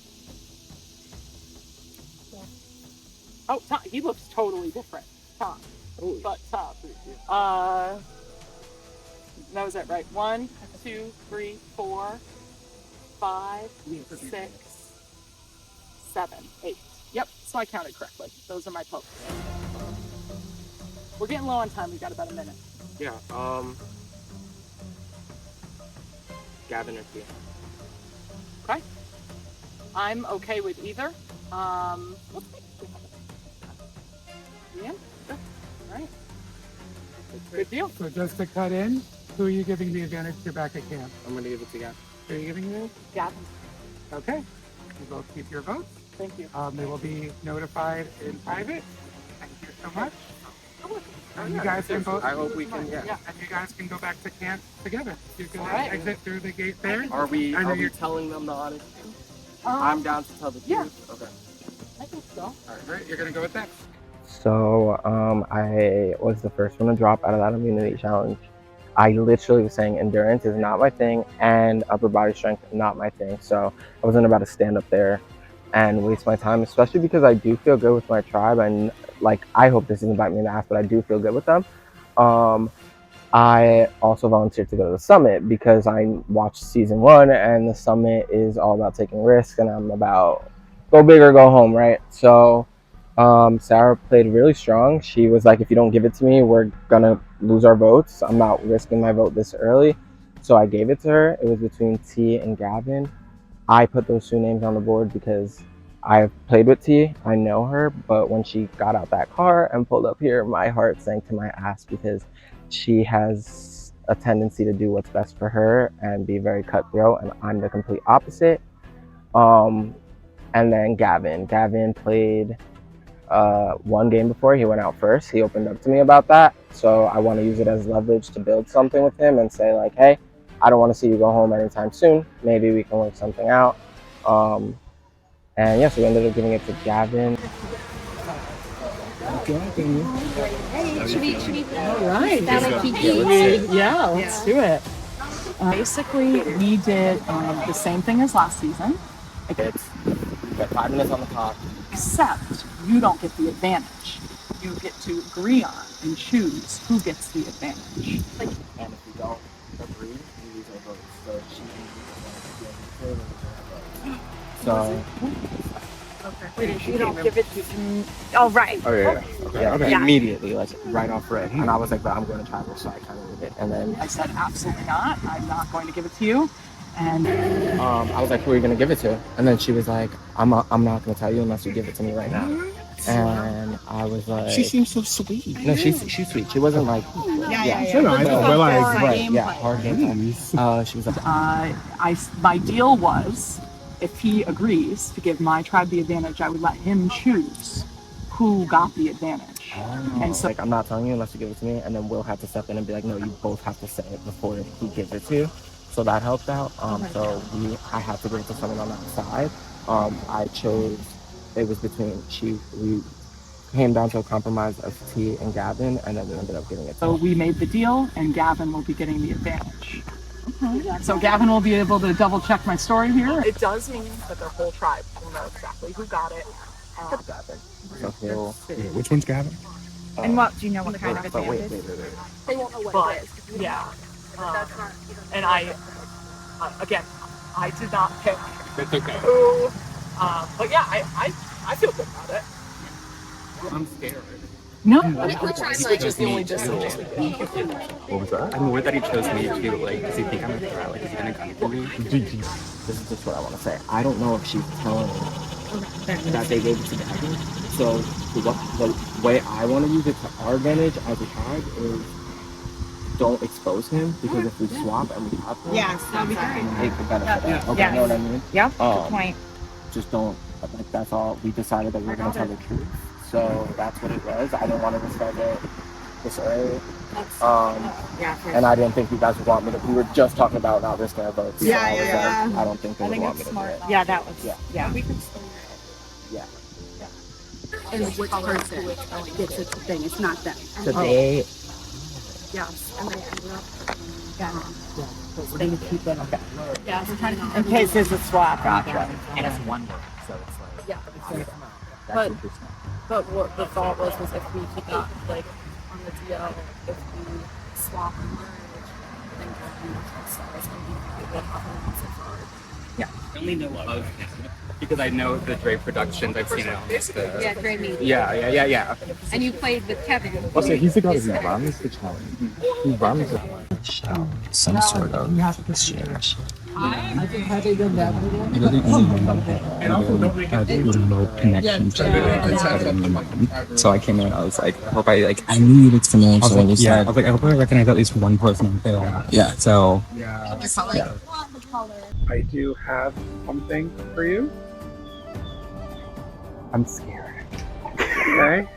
Oh, Tom, he looks totally different. Tom. But Tom. That was it, right? 1, 2, 3, 4, 5, 6, 7, 8. Yep, so I counted correctly. Those are my pokes. We're getting low on time. We've got about a minute. Yeah. Gavin or T. Okay. I'm okay with either. Yeah. All right. Good deal. So just to cut in, who are you giving the advantage to back at camp? I'm going to give it to Gavin. Who are you giving it to? Gavin. Okay. You both keep your votes. Thank you. They will be notified in private. Thank you so much. And you guys can both. I hope we can. Yeah. And you guys can go back to camp together. You can All right. exit through the gate there. Are we telling them the honest truth? I'm down to tell the truth. Okay. I think so. All right. You're gonna go with that. So I was the first one to drop out of that immunity challenge. I literally was saying endurance is not my thing and upper body strength not my thing. So I wasn't about to stand up there and waste my time, especially because I do feel good with my tribe. And like, I hope this doesn't bite me in the ass, but I do feel good with them. I also volunteered to go to the summit because I watched season 1 and the summit is all about taking risks and I'm about go big or go home, right? So Sarah played really strong. She was like, if you don't give it to me, we're gonna lose our votes. I'm not risking my vote this early. So I gave it to her. It was between T and Gavin. I put those 2 names on the board because I've played with T. I know her, but when she got out that car and pulled up here, my heart sank to my ass because she has a tendency to do what's best for her and be very cutthroat, and I'm the complete opposite. And then Gavin played 1 game before. He went out first. He opened up to me about that, so I want to use it as leverage to build something with him and say like, hey, I don't want to see you go home anytime soon. Maybe we can work something out. And yeah, so we ended up giving it to Gavin. All right. Yeah, let's do it. Basically, we did the same thing as last season. It's got 5 minutes on the clock. Except you don't get the advantage. You get to agree on and choose who gets the advantage. And if we don't agree, we lose our votes. So she can So. Wait, you don't give it to. Oh, right. Oh yeah. Okay. Yeah. Immediately, like right off red, and I was like, "But I'm going to travel," so I kind of did it. And then I said, absolutely not. I'm not going to give it to you. And I was like, "Who are you going to give it to?" And then she was like, "I'm not going to tell you unless you give it to me right now." And I was like, She seems so sweet. No, she's sweet. She wasn't like, Yeah. No, I know, but like, right, yeah, hard game. She was like, my deal was, if he agrees to give my tribe the advantage, I would let him choose who got the advantage. and so like, I'm not telling you unless you give it to me, and then we'll have to step in and be like, no, you both have to say it before he gives it to you. So that helped out. So I had to give it to someone on that side. I chose. It was between we came down to a compromise of T and Gavin, and then we ended up giving it to So we made the deal, and Gavin will be getting the advantage. So Gavin will be able to double check my story here. It does mean that their whole tribe will know exactly who got it. So he'll. Which one's Gavin? And what, do you know what kind of a But wait, band wait, is? wait, wait. They won't know what But it is. yeah, and I again, I did not pick That's okay. who. But yeah, I feel good about it. I'm scared. No, He chose me too. What was that? I'm worried that he chose me too. Like, does he think I'm a threat? Like, is he gonna come for me? This is just what I want to say. I don't know if she's telling that they gave it to Gavin. So the way I want to use it to our advantage as a tag is don't expose him, because if we swap and we have him, Yes, that'd be great. take the benefit of it. Okay, Yes. you know what I mean? Yeah, good point. Just don't, like, that's all. We decided that we were going to tell the truth. So that's what it was. I didn't want to discuss it this early. And I didn't think you guys would want me to. We were just talking about not risking our votes. So I don't think they would want me to do it. Yeah, that was, yeah. Yeah. And which person gets it the thing? It's not them. So they. Yes, and they ended up. So they would keep it. Okay. Yeah, so trying to keep In case there's a swap. Gotcha. And it's one word, so it's like. Yeah. But what the thought was if we keep it like on the DL, if we swap and merge, then Gavin starts and we would have so far. Yeah, I only know of him because I know the Dre Productions. I've seen it on the. Yeah, Dre Media. Yeah. And you played with Kevin. Also, he's the guy who runs the challenge. He runs it. Some sort of exchange. You're the only one that had no connection to it. So I came in, I was like, I hope I knew you'd experience. I was like, I hope I recognize at least one person on film. Yeah. So. Yeah. I do have something for you. I'm scared. Okay.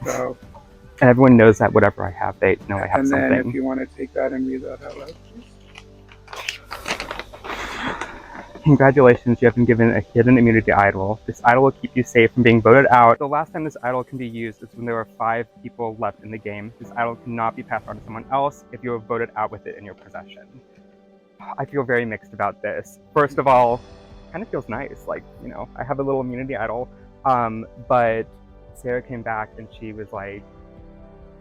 So. And everyone knows that whatever I have, they know I have and something. then if you want to take that and read that out loud. Congratulations, you have been given a hidden immunity idol. This idol will keep you safe from being voted out. The last time this idol can be used is when there are 5 people left in the game. This idol cannot be passed on to someone else if you are voted out with it in your possession. I feel very mixed about this. First of all, it kind of feels nice. Like, you know, I have a little immunity idol. But Sarah came back and she was like,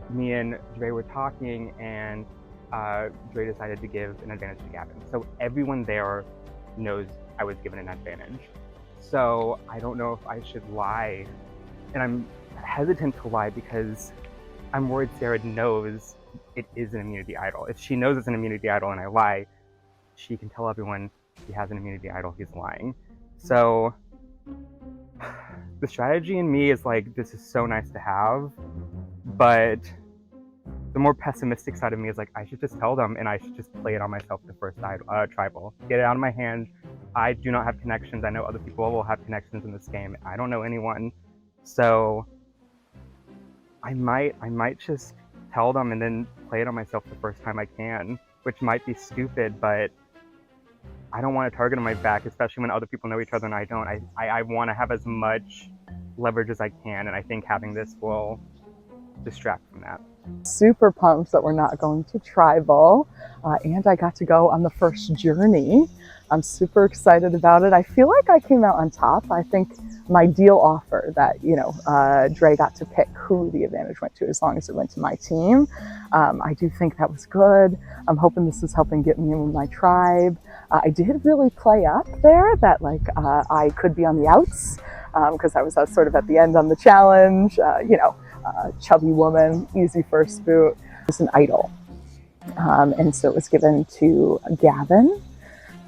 me and Dre were talking and Dre decided to give an advantage to Gavin. So everyone there knows I was given an advantage. So I don't know if I should lie. And I'm hesitant to lie because I'm worried Sarah knows it is an immunity idol. If she knows it's an immunity idol and I lie, she can tell everyone he has an immunity idol, he's lying. So the strategy in me is like, this is so nice to have, but the more pessimistic side of me is like, I should just tell them and I should just play it on myself the first tribal. Get it out of my hand. I do not have connections. I know other people will have connections in this game. I don't know anyone. So I might just tell them and then play it on myself the first time I can, which might be stupid, but I don't want a target on my back, especially when other people know each other and I don't. I want to have as much leverage as I can, and I think having this will distract from that. Super pumped that we're not going to tribal, and I got to go on the first journey. I'm super excited about it. I feel like I came out on top. I think my deal offer that, you know, Dre got to pick who the advantage went to as long as it went to my team. I do think that was good. I'm hoping this is helping get me in with my tribe. I did really play up there that like I could be on the outs because I was sort of at the end on the challenge, you know, chubby woman, easy first boot. It's an idol. And so it was given to Gavin.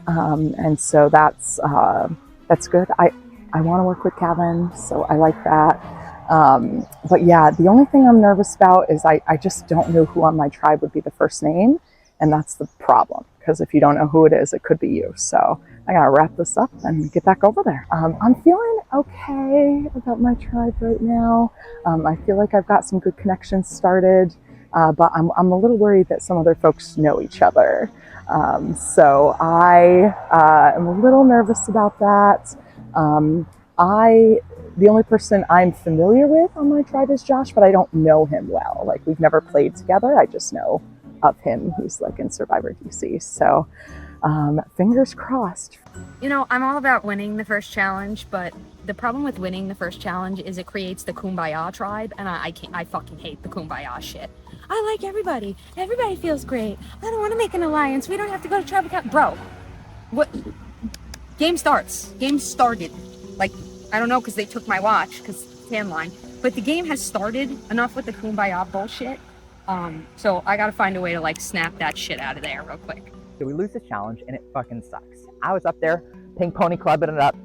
And so that's good. I want to work with Gavin, so I like that. But yeah, the only thing I'm nervous about is I just don't know who on my tribe would be the first name. And that's the problem, because if you don't know who it is, it could be you. So I gotta wrap this up and get back over there. I'm feeling okay about my tribe right now. I feel like I've got some good connections started, but I'm a little worried that some other folks know each other. So I am a little nervous about that. The only person I'm familiar with on my tribe is Josh, but I don't know him well. Like, we've never played together. I just know of him who's like in Survivor DC. So fingers crossed. You know, I'm all about winning the first challenge, but the problem with winning the first challenge is it creates the Kumbaya tribe, and I fucking hate the Kumbaya shit. I like everybody. Everybody feels great. I don't want to make an alliance. We don't have to go to tribal council. Bro, what? Game starts. Game started. Like, I don't know because they took my watch because tan line, but the game has started. Enough with the Kumbaya bullshit. So I gotta find a way to like snap that shit out of there real quick. So we lose this challenge and it fucking sucks. I was up there, pink pony clubbing it up.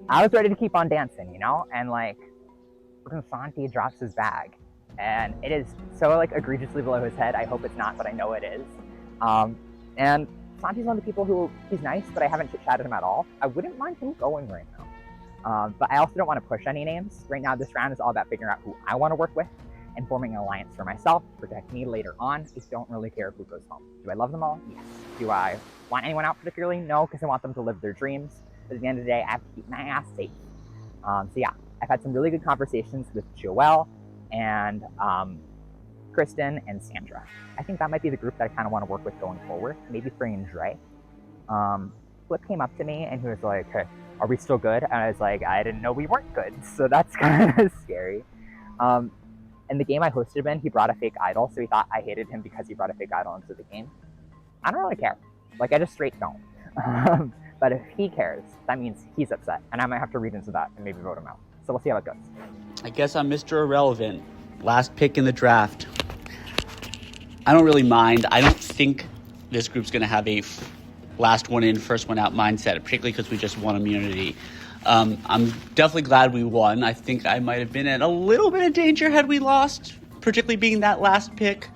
I was ready to keep on dancing, you know? And like, Santi drops his bag. And it is so like egregiously below his head. I hope it's not, but I know it is. And Santi's one of the people who, he's nice, but I haven't chit-chatted him at all. I wouldn't mind him going right now. But I also don't want to push any names. Right now, this round is all about figuring out who I want to work with and forming an alliance for myself to protect me later on. I don't really care who goes home. Do I love them all? Yes. Do I want anyone out particularly? No, because I want them to live their dreams. But at the end of the day, I have to keep my ass safe. So yeah, I've had some really good conversations with Joelle and Kristen and Sandra. I think that might be the group that I kind of want to work with going forward. Maybe bring in Dre. Flip came up to me and he was like, hey, are we still good? And I was like, I didn't know we weren't good. So that's kind of scary. In the game I hosted him in, he brought a fake idol. So he thought I hated him because he brought a fake idol into the game. I don't really care. Like, I just straight don't. But if he cares, that means he's upset. And I might have to read into that and maybe vote him out. So we'll see how it goes. I guess I'm Mr. Irrelevant. Last pick in the draft. I don't really mind. I don't think this group's going to have a last one in, first one out mindset, particularly because we just won immunity. I'm definitely glad we won. I think I might have been in a little bit of danger had we lost, particularly being that last pick.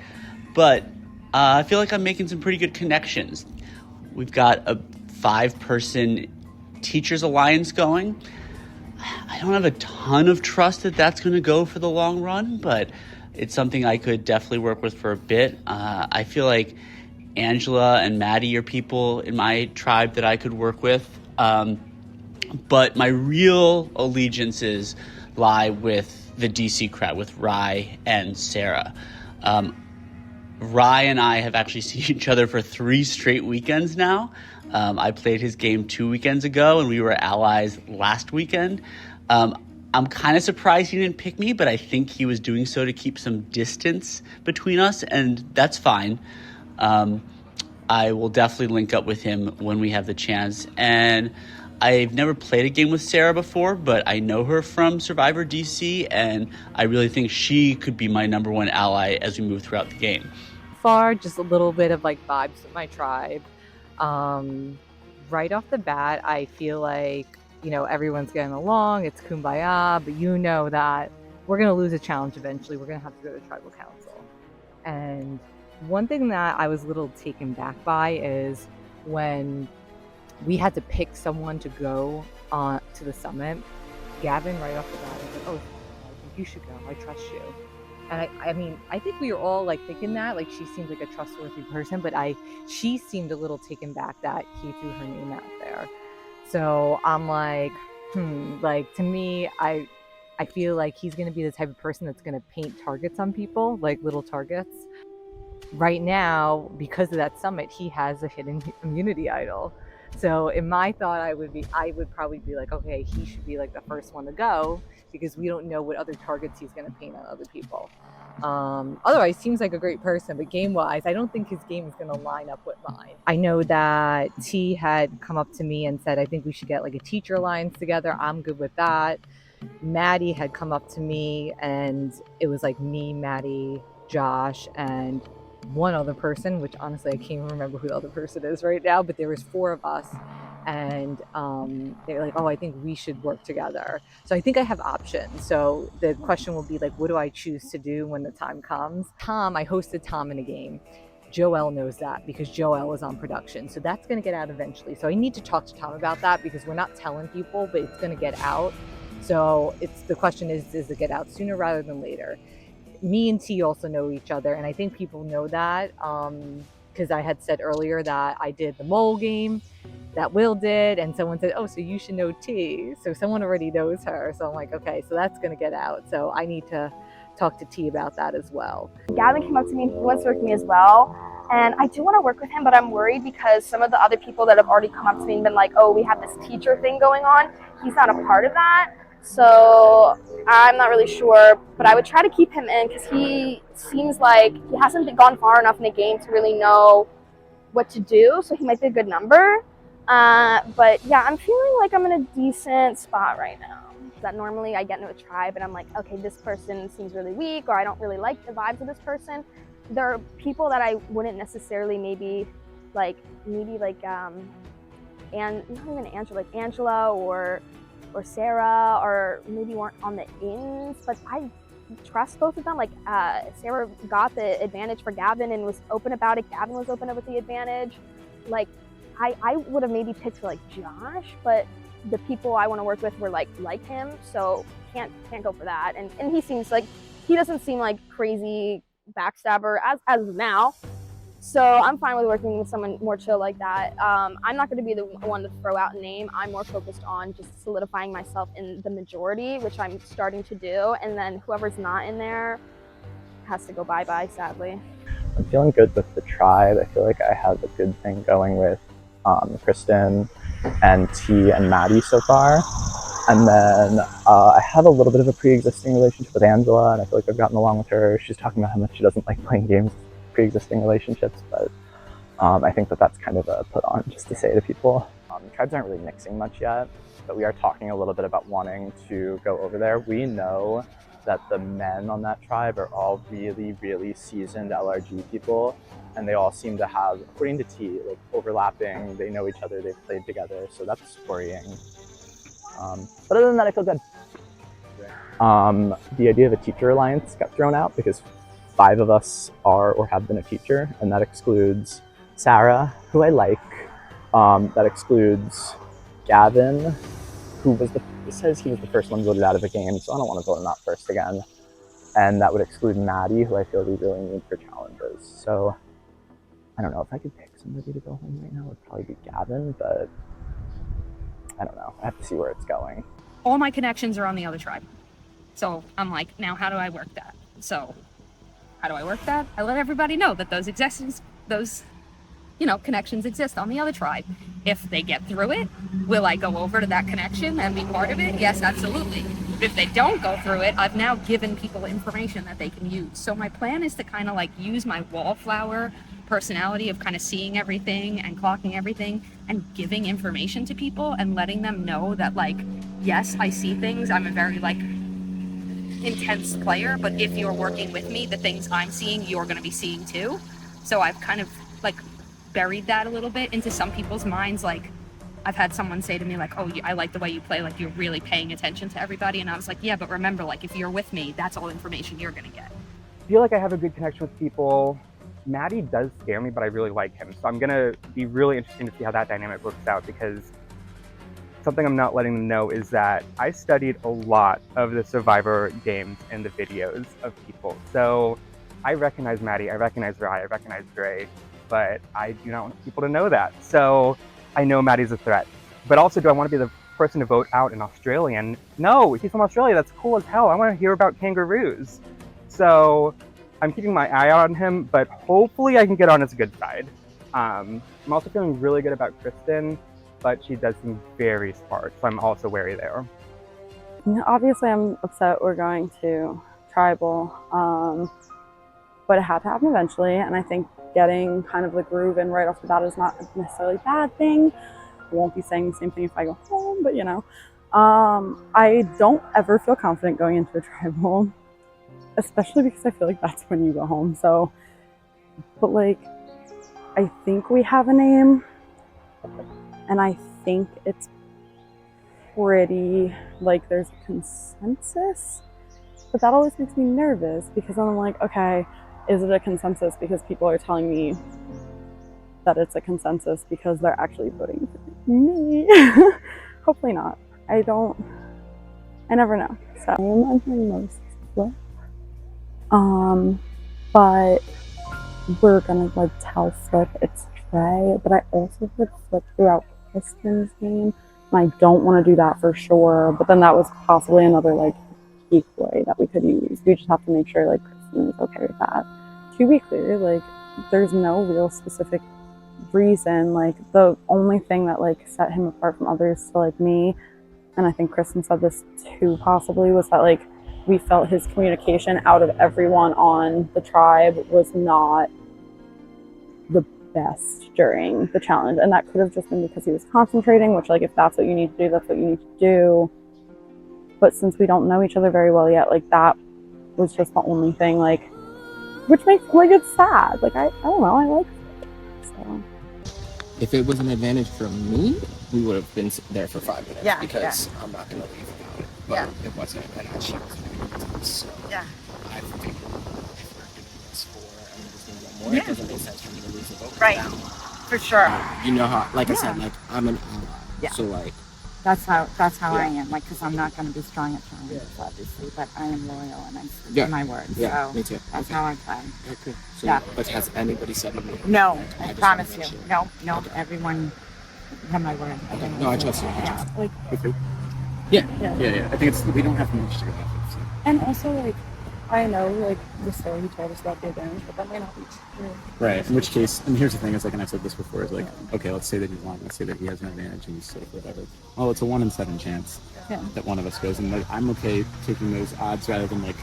But I feel like I'm making some pretty good connections. We've got a 5-person teachers alliance going. I don't have a ton of trust that that's going to go for the long run, but it's something I could definitely work with for a bit. I feel like Angela and Maddie are people in my tribe that I could work with. But my real allegiances lie with the DC crowd, with Rye and Sarah. Rye and I have actually seen each other for 3 straight weekends now. I played his game 2 weekends ago, and we were allies last weekend. I'm kind of surprised he didn't pick me, but I think he was doing so to keep some distance between us, and that's fine. I will definitely link up with him when we have the chance. And I've never played a game with Sarah before, but I know her from Survivor DC, and I really think she could be my number one ally as we move throughout the game. Far, just a little bit of like vibes with my tribe. Right off the bat, I feel like, you know, everyone's getting along, it's Kumbaya, but you know that we're going to lose a challenge eventually. We're going to have to go to tribal council. And one thing that I was a little taken back by is when we had to pick someone to go on to the summit. Gavin, right off the bat, was like, oh, I think you should go. I trust you. And I mean, I think we were all like thinking that, like she seemed like a trustworthy person, but she seemed a little taken back that he threw her name out there. So I'm like, like to me, I feel like he's going to be the type of person that's going to paint targets on people, like little targets. Right now, because of that summit, he has a hidden immunity idol. So in my thought, I would probably be like, okay, he should be like the first one to go because we don't know what other targets he's going to paint on other people. Otherwise, seems like a great person, but game-wise, I don't think his game is going to line up with mine. I know that T had come up to me and said, I think we should get like a teacher alliance together. I'm good with that. Maddie had come up to me and it was like me, Maddie, Josh, and one other person, which honestly I can't even remember who the other person is right now, but there was 4 of us, and they were like, oh, I think we should work together. So I think I have options. So the question will be like, what do I choose to do when the time comes? I hosted Tom in a game. Joelle knows that because Joelle is on production. So that's going to get out eventually. So I need to talk to Tom about that because we're not telling people, but it's going to get out. So the question is, does it get out sooner rather than later? Me and T also know each other, and I think people know that because I had said earlier that I did the mole game that Will did, and someone said, oh, so you should know T. So someone already knows her. So I'm like, okay, so that's going to get out. So I need to talk to T about that as well. Gavin came up to me and he wants to work with me as well. And I do want to work with him, but I'm worried because some of the other people that have already come up to me and been like, oh, we have this teacher thing going on. He's not a part of that. So I'm not really sure, but I would try to keep him in because he seems like he hasn't gone far enough in the game to really know what to do. So he might be a good number. But yeah, I'm feeling like I'm in a decent spot right now. That normally I get into a tribe and I'm like, okay, this person seems really weak, or I don't really like the vibes of this person. There are people that I wouldn't necessarily maybe like and not even Angela, like Angela or Sarah, or maybe weren't on the ins, but I trust both of them. Like Sarah got the advantage for Gavin and was open about it. Gavin was open about the advantage. Like I would have maybe picked for like Josh, but the people I want to work with were like him, so can't go for that. And he seems like he doesn't seem like crazy backstabber as of now. So I'm fine with working with someone more chill like that. I'm not going to be the one to throw out a name. I'm more focused on just solidifying myself in the majority, which I'm starting to do. And then whoever's not in there has to go bye-bye, sadly. I'm feeling good with the tribe. I feel like I have a good thing going with Kristen and T and Maddie so far. And then I have a little bit of a pre-existing relationship with Angela, and I feel like I've gotten along with her. She's talking about how much she doesn't like playing games with pre-existing relationships, but I think that that's kind of a put on just to say to people. Tribes aren't really mixing much yet, but we are talking a little bit about wanting to go over there. We know that the men on that tribe are all really, really seasoned LRG people, and they all seem to have, according to T, like overlapping, they know each other, they've played together, so that's worrying. But other than that, I feel good. The idea of a teacher alliance got thrown out because 5 of us are or have been a teacher, and that excludes Sarah, who I like. That excludes Gavin, who was says he was the first one voted out of the game, so I don't want to vote him out first again. And that would exclude Maddie, who I feel we really need for challenges. So I don't know, if I could pick somebody to go home right now, it would probably be Gavin, but I don't know. I have to see where it's going. All my connections are on the other tribe. So I'm like, now how do I work that? So how do I work that? I let everybody know that those connections exist on the other tribe. If they get through it, will I go over to that connection and be part of it? Yes, absolutely. But if they don't go through it, I've now given people information that they can use. So my plan is to kind of like use my wallflower personality of kind of seeing everything and clocking everything and giving information to people and letting them know that, like, yes, I see things. I'm a very like intense player, but if you're working with me, the things I'm seeing, you're going to be seeing too. So I've kind of like buried that a little bit into some people's minds. Like I've had someone say to me like, oh, I like the way you play, like you're really paying attention to everybody. And I was like, yeah, but remember, like if you're with me, that's all information you're going to get. I feel like I have a good connection with people. Maddie does scare me, but I really like him. So I'm gonna be really interested to see how that dynamic works out, because something I'm not letting them know is that I studied a lot of the Survivor games and the videos of people. So I recognize Maddie, I recognize Rai, I recognize Dre, but I do not want people to know that. So I know Maddie's a threat. But also, do I want to be the person to vote out an Australian? No, he's from Australia, that's cool as hell. I want to hear about kangaroos. So I'm keeping my eye on him, but hopefully I can get on his good side. I'm also feeling really good about Kristen, but she does seem very smart, so I'm also wary there. Obviously, I'm upset we're going to tribal, but it had to happen eventually, and I think getting kind of the groove in right off the bat is not necessarily a bad thing. I won't be saying the same thing if I go home, but you know. I don't ever feel confident going into a tribal, especially because I feel like that's when you go home. So, but like, I think we have a name, and I think it's pretty, like, there's a consensus, but that always makes me nervous because then I'm like, okay, is it a consensus because people are telling me that it's a consensus because they're actually voting for me? Hopefully not. I never know. So I'm entering most split. But we're gonna like tell Flip it's Trey, but I also heard Flip throughout Kristen's game, and I don't want to do that for sure, but then that was possibly another like decoy that we could use. We just have to make sure like Kristen is okay with that. To be clear, like there's no real specific reason. Like the only thing that like set him apart from others to like me, and I think Kristen said this too possibly, was that like we felt his communication out of everyone on the tribe was not the best during the challenge, and that could have just been because he was concentrating, which like if that's what you need to do, that's what you need to do. But since we don't know each other very well yet, like that was just the only thing, like, which makes like it's sad. Like I don't know, I like it. So If it was an advantage for me, we would have been there for 5 minutes because I'm not going to leave without it. But it wasn't, and she wasn't going to do so. Yeah. I think if we're doing this for, and we're just going to get more, it doesn't make sense for me to lose the vote. Right. For sure. You know how, like I said, like I'm an ally. So like, That's how I am. Like, because I'm not going to be strong at challenges, obviously, but I am loyal and I stick to my word. Yeah, so me too. That's how I play. Okay. So, Yeah. But has anybody said anything? No, I just promise wanna you. make sure. No, everyone have my word. Okay. No, I trust you. I Yeah. trust you. like Okay. Yeah. Yeah. I think it's we don't have much to go off of. So. and also like I know like the story he told us about the advantage, but that may not be true. Right. In which case, and here's the thing: is like, and I've said this before, is like, okay, let's say that he won. Let's say that he has an advantage and he's safe, whatever. Oh, it's a 1 in 7 chance that one of us goes, and like, I'm okay taking those odds rather than like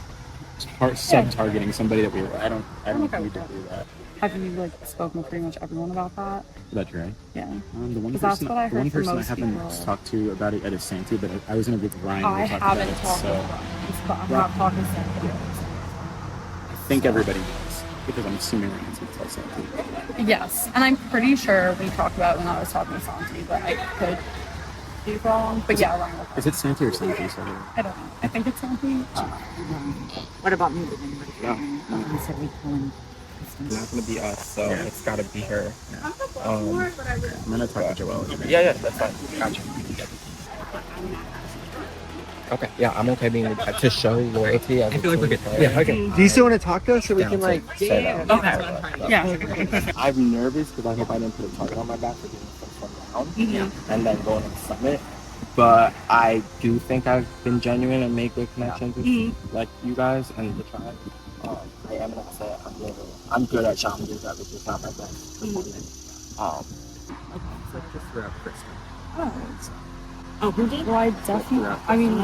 sub-targeting somebody that we were. I don't need to do that. Have you like spoken with pretty much everyone about that? That's right. Yeah. The one 'Cause that's person, what I the one heard from person I most haven't people. talked to about it is Santi, but I was in a group with Ryan. I where we talked haven't about it, talked so with Ryan, but I'm not talking to Santi. I think everybody knows because I'm assuming Ryan's going to tell Santi. Yes, and I'm pretty sure we talked about it when I was talking to Santi, but I could be wrong. But yeah, Ryan will. Is it Santi or Santi? Sorry. I don't know. I think it's Santi. What about me? Did anybody No. He said we call him. It's not going to be us, so it's got to be her. I'm going to talk to Joelle. Yeah, that's fine. Gotcha. Okay, yeah, I'm okay being to show loyalty. I feel like we're good. Yeah, okay. Do you still want to talk to us so we can like say that? Okay. Yeah. I'm nervous because I hope I didn't put a target on my back for being the first one down and then going to the summit. But I do think I've been genuine and made good connections with like you guys and the tribe. I am gonna say I'm good at challenges. That was just not my best. So just throughout Kristen. Oh, who did? Well, I definitely. I mean,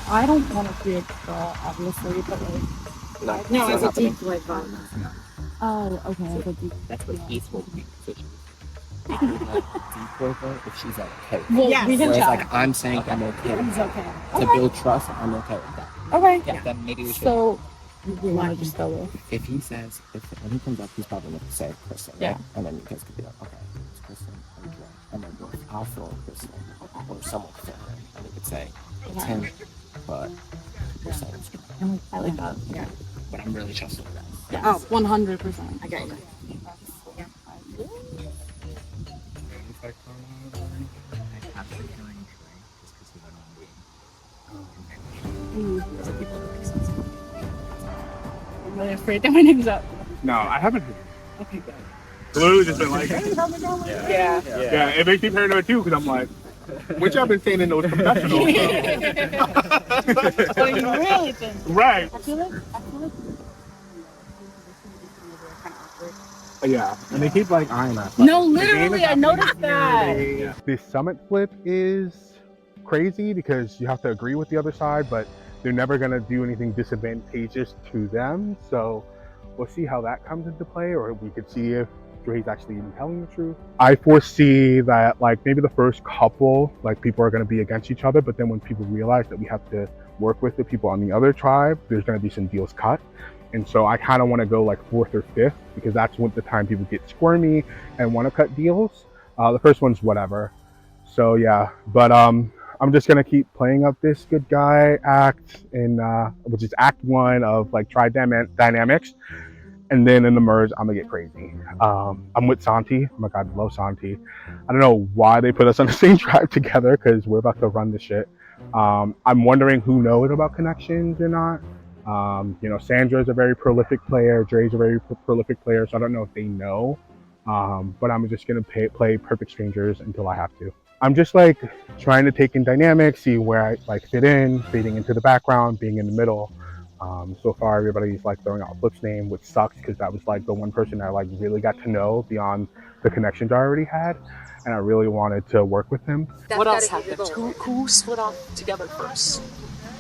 I don't want to be a girl, obviously, but like. No, it's a deep boy vibe. Oh, okay. That's what he's holding. If she's okay. Well, we can Whereas, chat. like I'm saying, I'm okay. He's okay. To build trust, I'm okay with that. Okay. Yeah. Then maybe we should. So, we want to just go with. If he says, when he comes up, he's probably going to say Kristen, right? Yeah. And then you guys could be like, okay, it's Kristen, and Dre. And then I'll throw Kristen, or someone could throw her, and they could say, it's him, but you're saying it's Dre. I like that. Yeah. But I'm really trusting you guys. Yeah. Oh, 100%. I get you. I'm really afraid that my name's up. No, I haven't. Okay, good. It's literally just been like, hey, how's it going? Yeah, it makes me paranoid too because I'm like, what y'all been saying in those confessionals? What do you really think? Right. I feel like Yeah, and they keep like eyeing us. No, literally, I noticed that. This summit flip is crazy because you have to agree with the other side, but they're never going to do anything disadvantageous to them. So we'll see how that comes into play, or we could see if Dre's actually even telling the truth. I foresee that like maybe the first couple, like people are going to be against each other, but then when people realize that we have to work with the people on the other tribe, there's going to be some deals cut. And so I kind of want to go like 4th or 5th because that's when the time people get squirmy and want to cut deals. The first one's whatever. So yeah, but I'm just gonna keep playing up this good guy act in which is act 1 of like tribe dynamics, and then in the merge I'm gonna get crazy. I'm with Santi. Oh my god, I love Santi. I don't know why they put us on the same tribe together because we're about to run the shit. I'm wondering who knows about connections or not. You know, Sandra's a very prolific player, Dre's a very prolific player, so I don't know if they know. But I'm just gonna play perfect strangers until I have to. I'm just like trying to take in dynamics, see where I like fit in, fading into the background, being in the middle. So far, everybody's like throwing out Flip's name, which sucks because that was like the one person I like really got to know beyond the connections I already had, and I really wanted to work with him. What else happened? Who split off together first?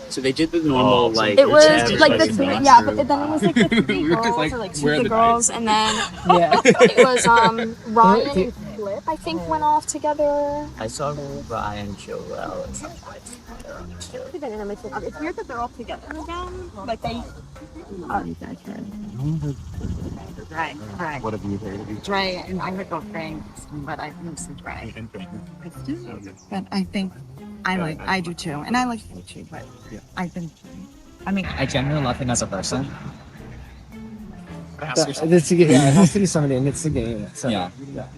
So they did the normal like. It was jab like the and three, stuff. yeah, but then it was like the three girls like, or like where are two the girls, knives? and then Yeah. it was Ryan and Flip, I think, went off together. I saw Ryan, Joel, and something like that. It's weird that they're all together again. Like they. Right. What have you heard? Dre, and I heard both things, but I mostly Dre. But I think I do too, and I like you too. But I think, I mean, I genuinely love him as a person. It's a game. Yeah, it has to be somebody, and it's the game. So, Yeah.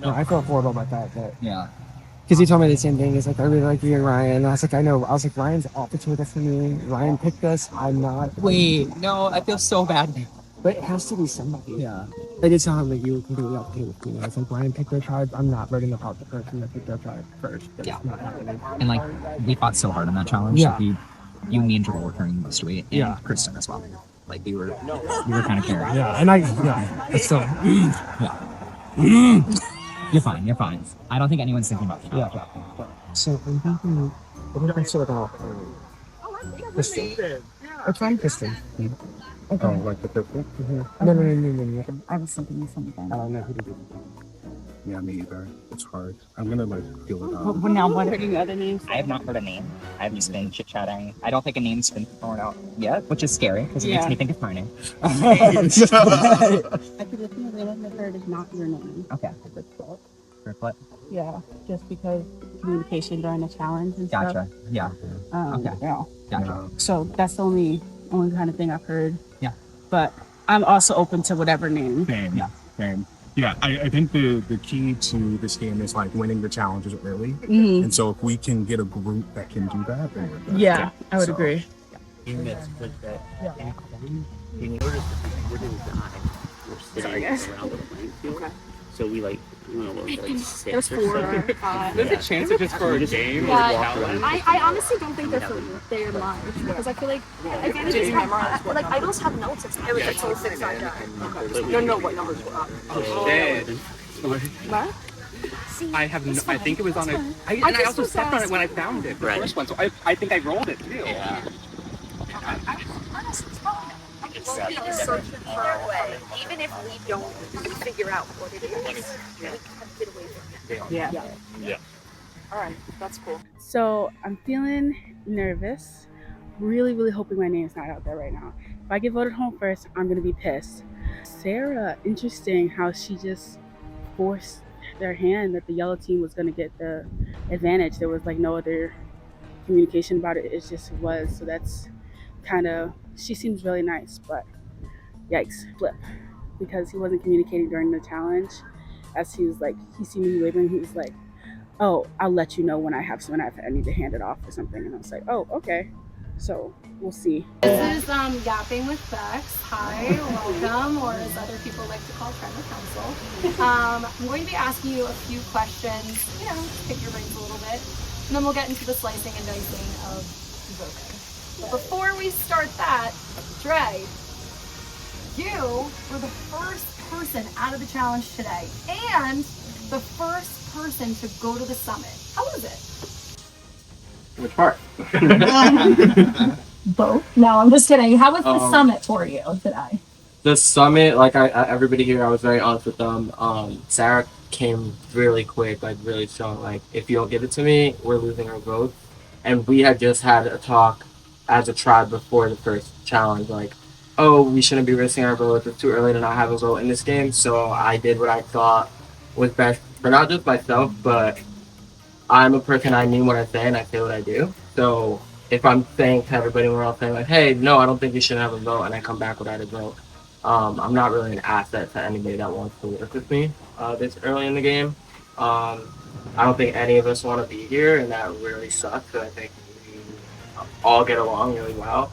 No, I felt horrible about that. Yeah. Because he told me the same thing. He's like, I really like you and Ryan. And I was like, I know. I was like, Ryan's opportunity for me. Ryan picked us. I'm not. Wait, no, I feel so bad. But it has to be somebody. Yeah. I did tell him that you were completely okay with me. I was like, Ryan picked their tribe. I'm not voting about the person that picked their tribe first. That's not happening. And like, we fought so hard on that challenge. Yeah. Like, you, me, and Joel were carrying the most weight, and Yeah. Kristen as well. Like, we were kind of carrying. Yeah, and it's still. Yeah. You're fine. You're fine. I don't think anyone's thinking about you. Yeah. So I'm thinking, what did I say about Kristen? It's fine, Kristen. Okay. Oh, like the pistol? No. I was thinking of something. I don't know who to do. Yeah, me either. It's hard. I'm gonna like feel it out. Well, now what? Other names? I have not heard a name. I have just been chit-chatting. I don't think a name's been thrown out yet, which is scary because it makes Yeah. me think it's my name. I think the thing I really heard is not your name. Okay. What? Yeah, just because communication during the challenge and Gotcha. stuff. Yeah. Okay. Yeah. Gotcha. So that's the only kind of thing I've heard. Yeah. But I'm also open to whatever name. Same. Yeah. Same. Yeah, I think the key to this game is like winning the challenges early. Mhm. And so if we can get a group that can do that, then we're good. Yeah, I would So, agree. In order to die, we're sitting Sorry, guys. around the playing field. So we like, There's four. There's a chance it's just for a game or Yeah, challenge. I honestly don't think they're much because I feel like advantages have, like idols have notes. It's like 6 on that. No, what numbers were up? What? I have no, I think it was on a. I just also was stepped on it asking. when I found it, the Right. first one. So I think I rolled it too. Yeah. We'll be just searching for a way, even if we don't figure out what it is. We can get away from it. Yeah. All right, that's cool. So I'm feeling nervous. Really hoping my name's not out there right now. If I get voted home first, I'm gonna be pissed. Sarah, interesting how she just forced their hand that the yellow team was gonna get the advantage. There was like no other communication about it. It just was. So that's kind of, she seems really nice, but yikes, Flip, because he wasn't communicating during the challenge. As he was like, he seen me waving, he was like, oh, I'll let you know when I have someone, I need to hand it off or something. And I was like, oh, okay. So we'll see. This is Yapping with Becks. Hi, welcome, or as other people like to call Tribal Council. I'm going to be asking you a few questions, pick your brains a little bit, and then we'll get into the slicing and dicing of voting. But before we start that, Dre, you were the first person out of the challenge today, and the first person to go to the summit. How was it? Which part? Both. No, I'm just kidding. How was the summit for you today? The summit, like everybody here, I was very honest with them. Sarah came really quick, like really strong. Like, if you don't give it to me, we're losing our vote. And we had just had a talk as a tribe before the first challenge, like, oh, we shouldn't be risking our votes. It's too early to not have a vote in this game. So I did what I thought was best for not just myself, but I'm a person, I mean what I say and I say what I do. So if I'm saying to everybody, we're all saying like, hey, no, I don't think you should have a vote, and I come back without a vote, I'm not really an asset to anybody that wants to work with me this early in the game. I don't think any of us want to be here, and that really sucks. I think we all get along really well.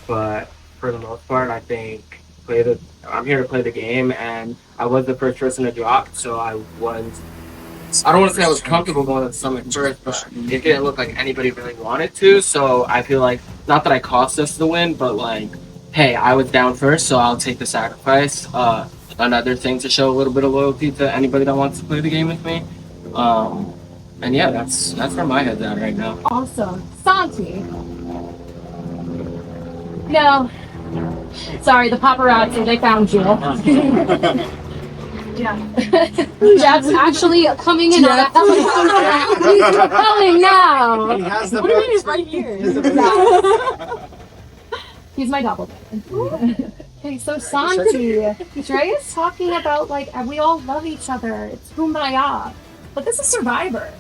But for the most part, I think I'm here to play the game, and I was the first person to drop, so I don't want to say I was comfortable going to the summit first, but it didn't look like anybody really wanted to, so I feel like not that I cost us the win, but like, hey, I was down first, so I'll take the sacrifice. Another thing to show a little bit of loyalty to anybody that wants to play the game with me. And yeah, that's where my head's at right now. Awesome. Santi. No. Sorry, the paparazzi, they found you. Jeff's actually coming in on a helicopter. He's propelling now. He has the What do you mean boat. he's right here? He's my doppelganger. Okay, so Santi, Dre is talking about like we all love each other. It's Kumbaya. But this is Survivor.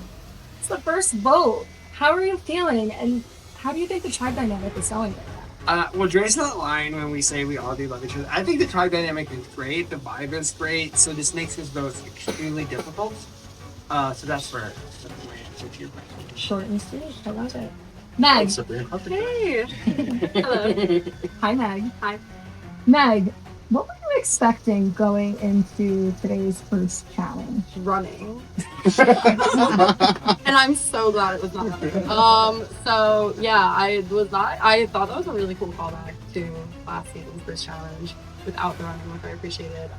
It's the first vote. How are you feeling? And how do you think the tribe dynamic is going right now? Well, Dre's not lying when we say we all do love each other. I think the tribe dynamic is great. The vibe is great. So this makes us both extremely difficult. So that's my answer to your question. Short and sweet. I love it. Meg. Hey. Hello. Hi, Meg. Hi. Meg, what were you expecting going into today's first challenge? Running. And I'm so glad it was not running. So yeah, I thought that was a really cool callback to last season's first challenge without the running, which I appreciated.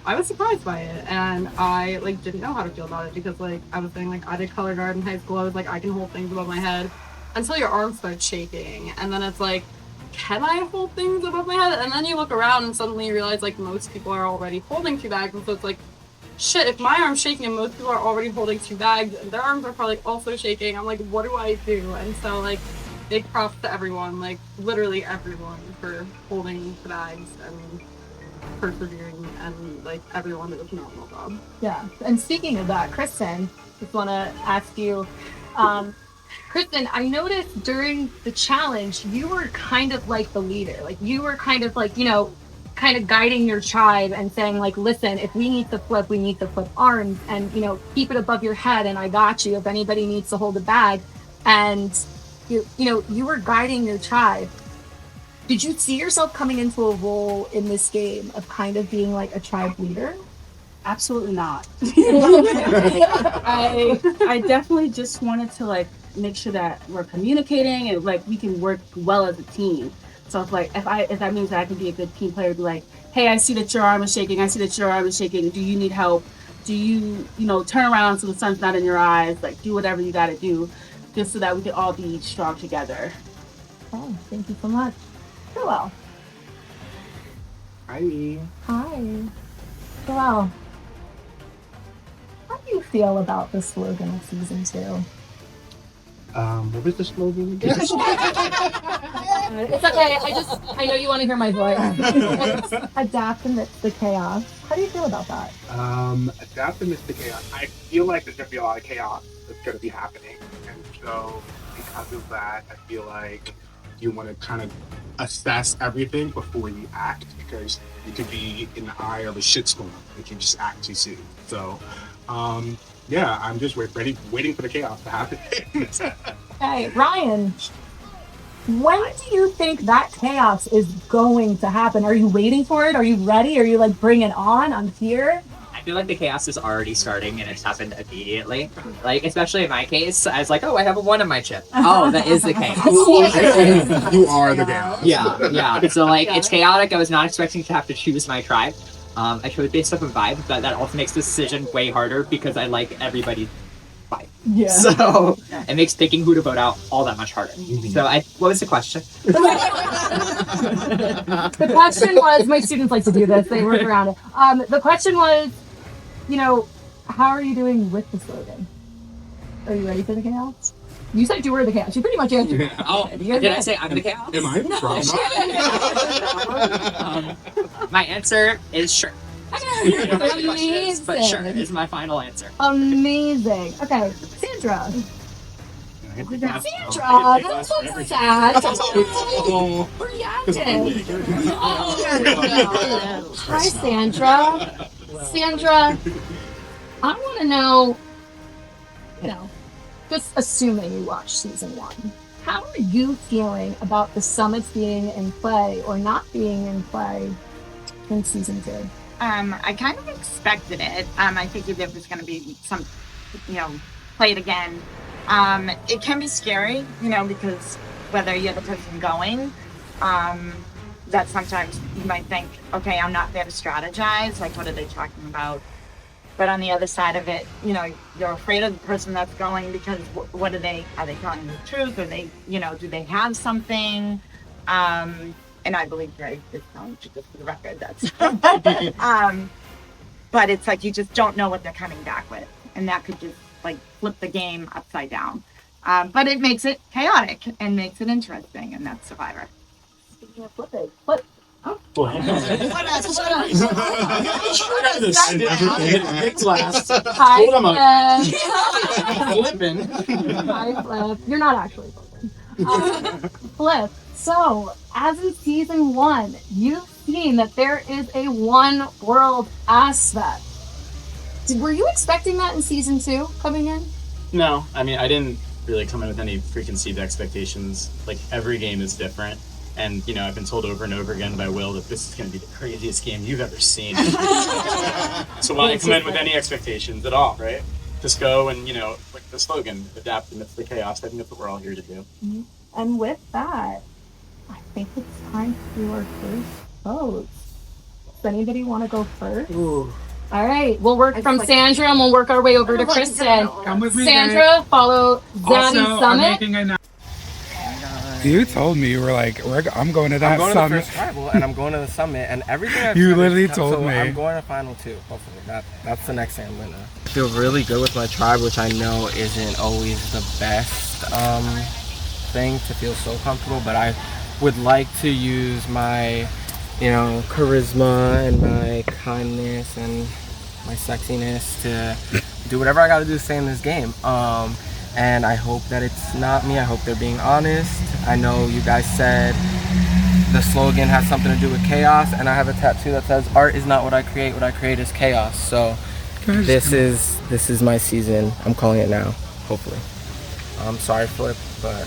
I was surprised by it, and I like didn't know how to feel about it because like I was saying like I did color guard in high school. I was like I can hold things above my head until your arms start shaking, and then it's like, can I hold things above my head? And then you look around and suddenly you realize like most people are already holding 2 bags, and so it's like, shit, if my arm's shaking and most people are already holding 2 bags and their arms are probably also shaking, I'm like, what do I do? And so like big props to everyone, like literally everyone, for holding the bags and persevering, and like everyone did a phenomenal job. Yeah. And speaking of that, Kristen, just want to ask you, Kristen, I noticed during the challenge, you were kind of like the leader. Like you were kind of like, you know, kind of guiding your tribe and saying like, listen, if we need to flip, we need to flip arms, and, you know, keep it above your head and I got you if anybody needs to hold a bag. And you know, you were guiding your tribe. Did you see yourself coming into a role in this game of kind of being like a tribe leader? Absolutely not. I definitely just wanted to like make sure that we're communicating and like we can work well as a team. So if like if that means that I can be a good team player, be like, hey, I see that your arm is shaking. I see that your arm is shaking. Do you need help? Do you turn around so the sun's not in your eyes? Like do whatever you got to do, just so that we can all be strong together. Oh, thank you so much. Joel. Hi. Hi. Joel. How do you feel about the slogan of season 2? What was the slogan again? It's okay. I know you want to hear my voice. Adapt amidst the chaos. How do you feel about that? Adapt amidst the chaos. I feel like there's gonna be a lot of chaos that's gonna be happening, and so because of that, I feel like you want to kind of assess everything before you act, because you could be in the eye of a shitstorm if you just act too soon. So, yeah, I'm just waiting for the chaos to happen. Hey, Ryan, when do you think that chaos is going to happen? Are you waiting for it? Are you ready? Are you like, bring it on? I'm here. I feel like the chaos is already starting and it's happened immediately. Like, especially in my case, I was like, oh, I have a 1 on my chip. Oh, that is the chaos. You are the chaos. Yeah. So, like, it's chaotic. I was not expecting to have to choose my tribe. I chose based off of vibe, but that also makes the decision way harder because I like everybody's vibe. Yeah. So, it makes picking who to vote out all that much harder. So, what was the question? The question was, my students like to do this, they work around it. The question was, how are you doing with the slogan? Are you ready for the chaos? You said you were the chaos. You pretty much answered it. Oh, did I say I'm the chaos? Am I? My answer is sure. Amazing. But sure is my final answer. Amazing. Okay, Sandra. Sandra, that's so sad. Hi, Sandra. Sandra, I want to know, just assuming you watched season 1, how are you feeling about the summits being in play or not being in play in season 2? I kind of expected it. I figured there was going to be some, play it again. It can be scary, you know, because whether you're the person going, that sometimes you might think, okay, I'm not there to strategize. Like, what are they talking about? But on the other side of it, you know, you're afraid of the person that's going because what are they telling you the truth? Are they, you know, do they have something? And I believe Greg is telling you, just for the record, that's, but it's like, you just don't know what they're coming back with. And that could just like flip the game upside down. But it makes it chaotic and makes it interesting, and that's Survivor. Speaking of flipping, flip. Oh. Hi, Flip. You're not actually flipping. Flip. So, as in season 1, you've seen that there is a one world aspect. Were you expecting that in season 2 coming in? No, I mean, I didn't really come in with any preconceived expectations. Like, every game is different. And, you know, I've been told over and over again by Will that this is going to be the craziest game you've ever seen. So why not come in with any expectations at all, right? Just go and, you know, like the slogan, adapt amidst the chaos. I think that's what we're all here to do. And with that, I think it's time to do our first vote. Does anybody want to go first? Ooh. All right, we'll work from Sandra and we'll work our way over to Kristen. Come with me, Sandra, follow Zaddy Summit. You told me, you were like, I'm going to that I'm going summit. to the first tribal, and I'm going to the summit, and everything I've You said literally is- told so me. I'm going to final 2, hopefully. That's the next thing I'm going to. I feel really good with my tribe, which I know isn't always the best thing to feel so comfortable, but I would like to use my, you know, charisma and my kindness and my sexiness to do whatever I got to do to stay in this game. And I hope that it's not me. I hope they're being honest. I know you guys said the slogan has something to do with chaos, and I have a tattoo that says art is not what I create is chaos. So this is my season. I'm calling it now, hopefully. I'm sorry, Flip, but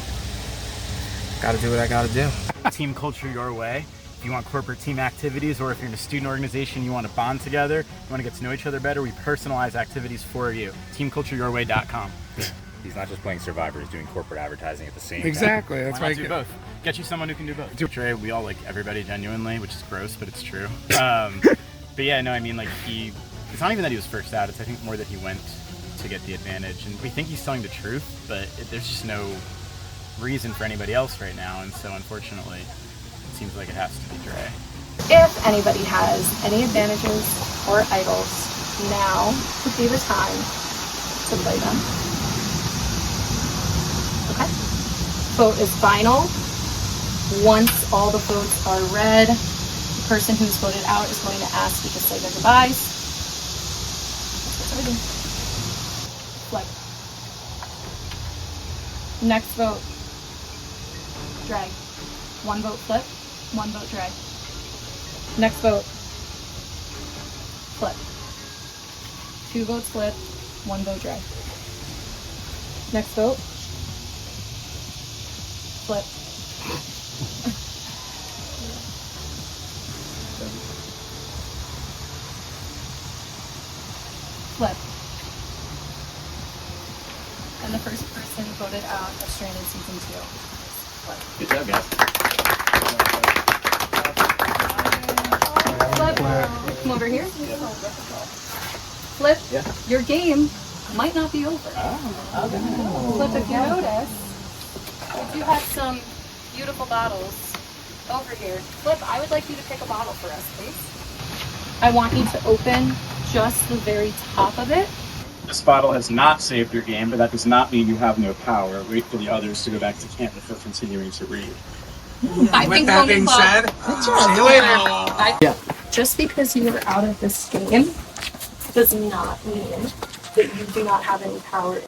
gotta do what I gotta do. Team culture your way. If you want corporate team activities, or if you're in a student organization, you want to bond together, you want to get to know each other better, we personalize activities for you. TeamCultureYourWay.com. He's not just playing Survivor, he's doing corporate advertising at the same time. Exactly, that's Why why not do both? Get you someone who can do both. Trey, we all like everybody genuinely, which is gross, but it's true. But yeah, no, I mean, like, it's not even that he was first out, it's I think more that he went to get the advantage. And we think he's telling the truth, but there's just no reason for anybody else right now. And so unfortunately, it seems like it has to be Dre. If anybody has any advantages or idols, now would be the time to play them. Okay. Vote is final. Once all the votes are read, the person who's voted out is going to ask you to say their goodbyes. That's what I do. Flip. Next vote, drag. One vote Flip, one vote drag. Next vote, Flip. 2 votes Flip, 1 vote drag. Next vote, Flip. Flip. And the first person voted out of Stranded Season 2 is Flip. Good job, guys. Flip, come over here. Flip, your game might not be over. Flip, if you notice, we do have some beautiful bottles over here. Flip, I would like you to pick a bottle for us, please. I want you to open just the very top of it. This bottle has not saved your game, but that does not mean you have no power. Wait for the others to go back to camp before continuing to read. With that being said, see you later. Just because you are out of this game does not mean that you do not have any power.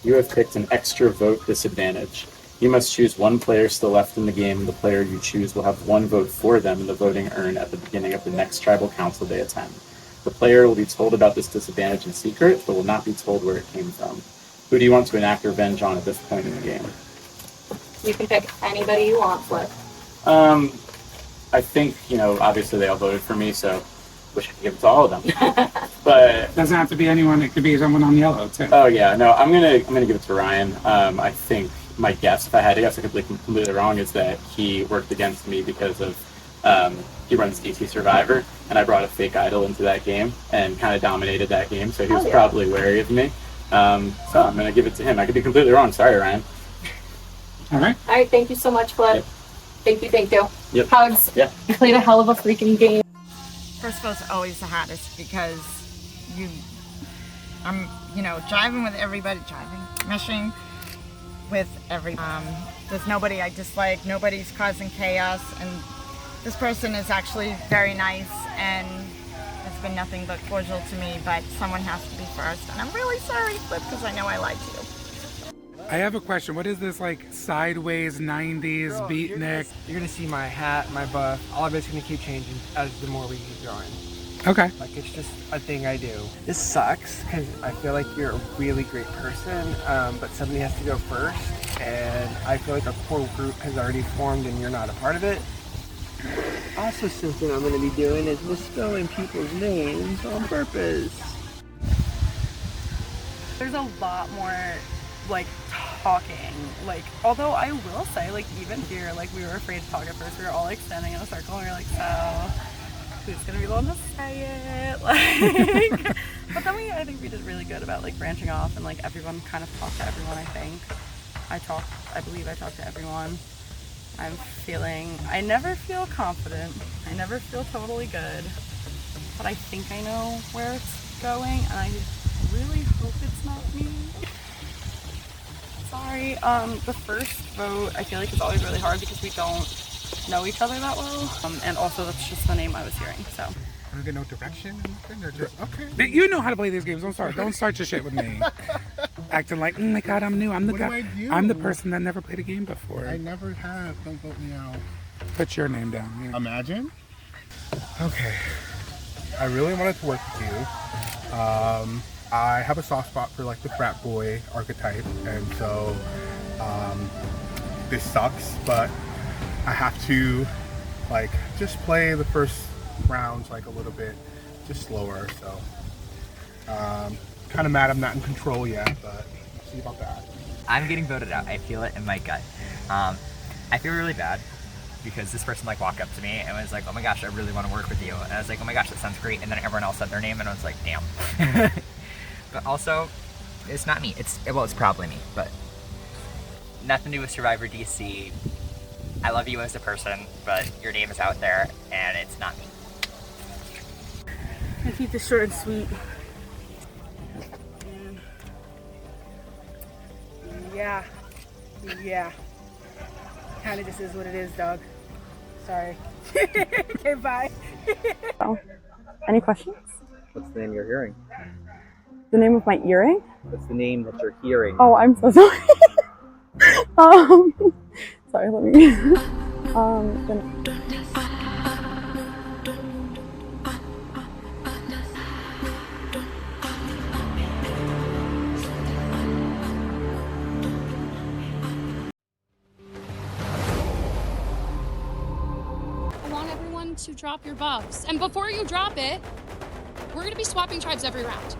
You have picked an extra vote disadvantage. You must choose one player still left in the game. The player you choose will have 1 vote for them in the voting urn at the beginning of the next tribal council they attend. The player will be told about this disadvantage in secret, but will not be told where it came from. Who do you want to enact revenge on at this point in the game? You can pick anybody you want, Flip. I think, you know, obviously they all voted for me, so wish I could give it to all of them. But doesn't have to be anyone. It could be someone on yellow too. Oh yeah, no, I'm gonna give it to Ryan. I think my guess, if I had to guess, I could be completely wrong, is that he worked against me because of he runs DC Survivor, and I brought a fake idol into that game and kind of dominated that game, so he was probably wary of me. So I'm gonna give it to him. I could be completely wrong. Sorry, Ryan. All right. All right, thank you so much, Flip. Yep. Thank you. Yep. Hugs. Yeah. You played a hell of a freaking game. First of all, it's always the hardest because I'm, driving with everybody, meshing with there's nobody I dislike, nobody's causing chaos, and this person is actually very nice and has been nothing but cordial to me, but someone has to be first, and I'm really sorry, Flip, because I know I lied to you. I have a question. What is this like sideways 90s beatnik? You're gonna see my hat, my buff. All of it's gonna keep changing as the more we keep going. Okay. Like it's just a thing I do. This sucks because I feel like you're a really great person, but somebody has to go first, and I feel like a core group has already formed and you're not a part of it. Also, something I'm gonna be doing is misspelling people's names on purpose. There's a lot more like talking, like, although I will say, like, even here, like, we were afraid to talk at first. We were all like standing in a circle and we were like, so who's gonna be the one to say it? Like, but then I think we did really good about like branching off, and like everyone kind of talked to everyone. I believe I talked to everyone. I never feel confident, I never feel totally good, but I think I know where it's going, and I really hope it's not me. Sorry, the first vote I feel like is always really hard because we don't know each other that well, and also that's just the name I was hearing, so. I don't get no direction or nothing, or just, okay. You know how to play these games, don't start your shit with me. Acting like, oh my god, I'm new, I'm the guy. I'm the person that never played a game before. I never have, don't vote me out. Put your name down. Yeah. Imagine. Okay. I really wanted to work with you. I have a soft spot for like the frat boy archetype, and so this sucks, but I have to like just play the first rounds like a little bit just slower, so kind of mad I'm not in control yet, but we'll see about that. I'm getting voted out. I feel it in my gut. I feel really bad because this person like walked up to me and was like, oh my gosh, I really want to work with you. And I was like, oh my gosh, that sounds great. And then everyone else said their name and I was like, damn. But also, it's not me. It's probably me, but nothing to do with Survivor DC. I love you as a person, but your name is out there and it's not me. I keep this short and sweet. Yeah. Kinda just is what it is, dog. Sorry. Okay, bye. Oh. Any questions? What's the name you're hearing? The name of my earring? What's the name that you're hearing? Oh, I'm so sorry. Sorry, let me. I want everyone to drop your buffs. And before you drop it, we're going to be swapping tribes every round.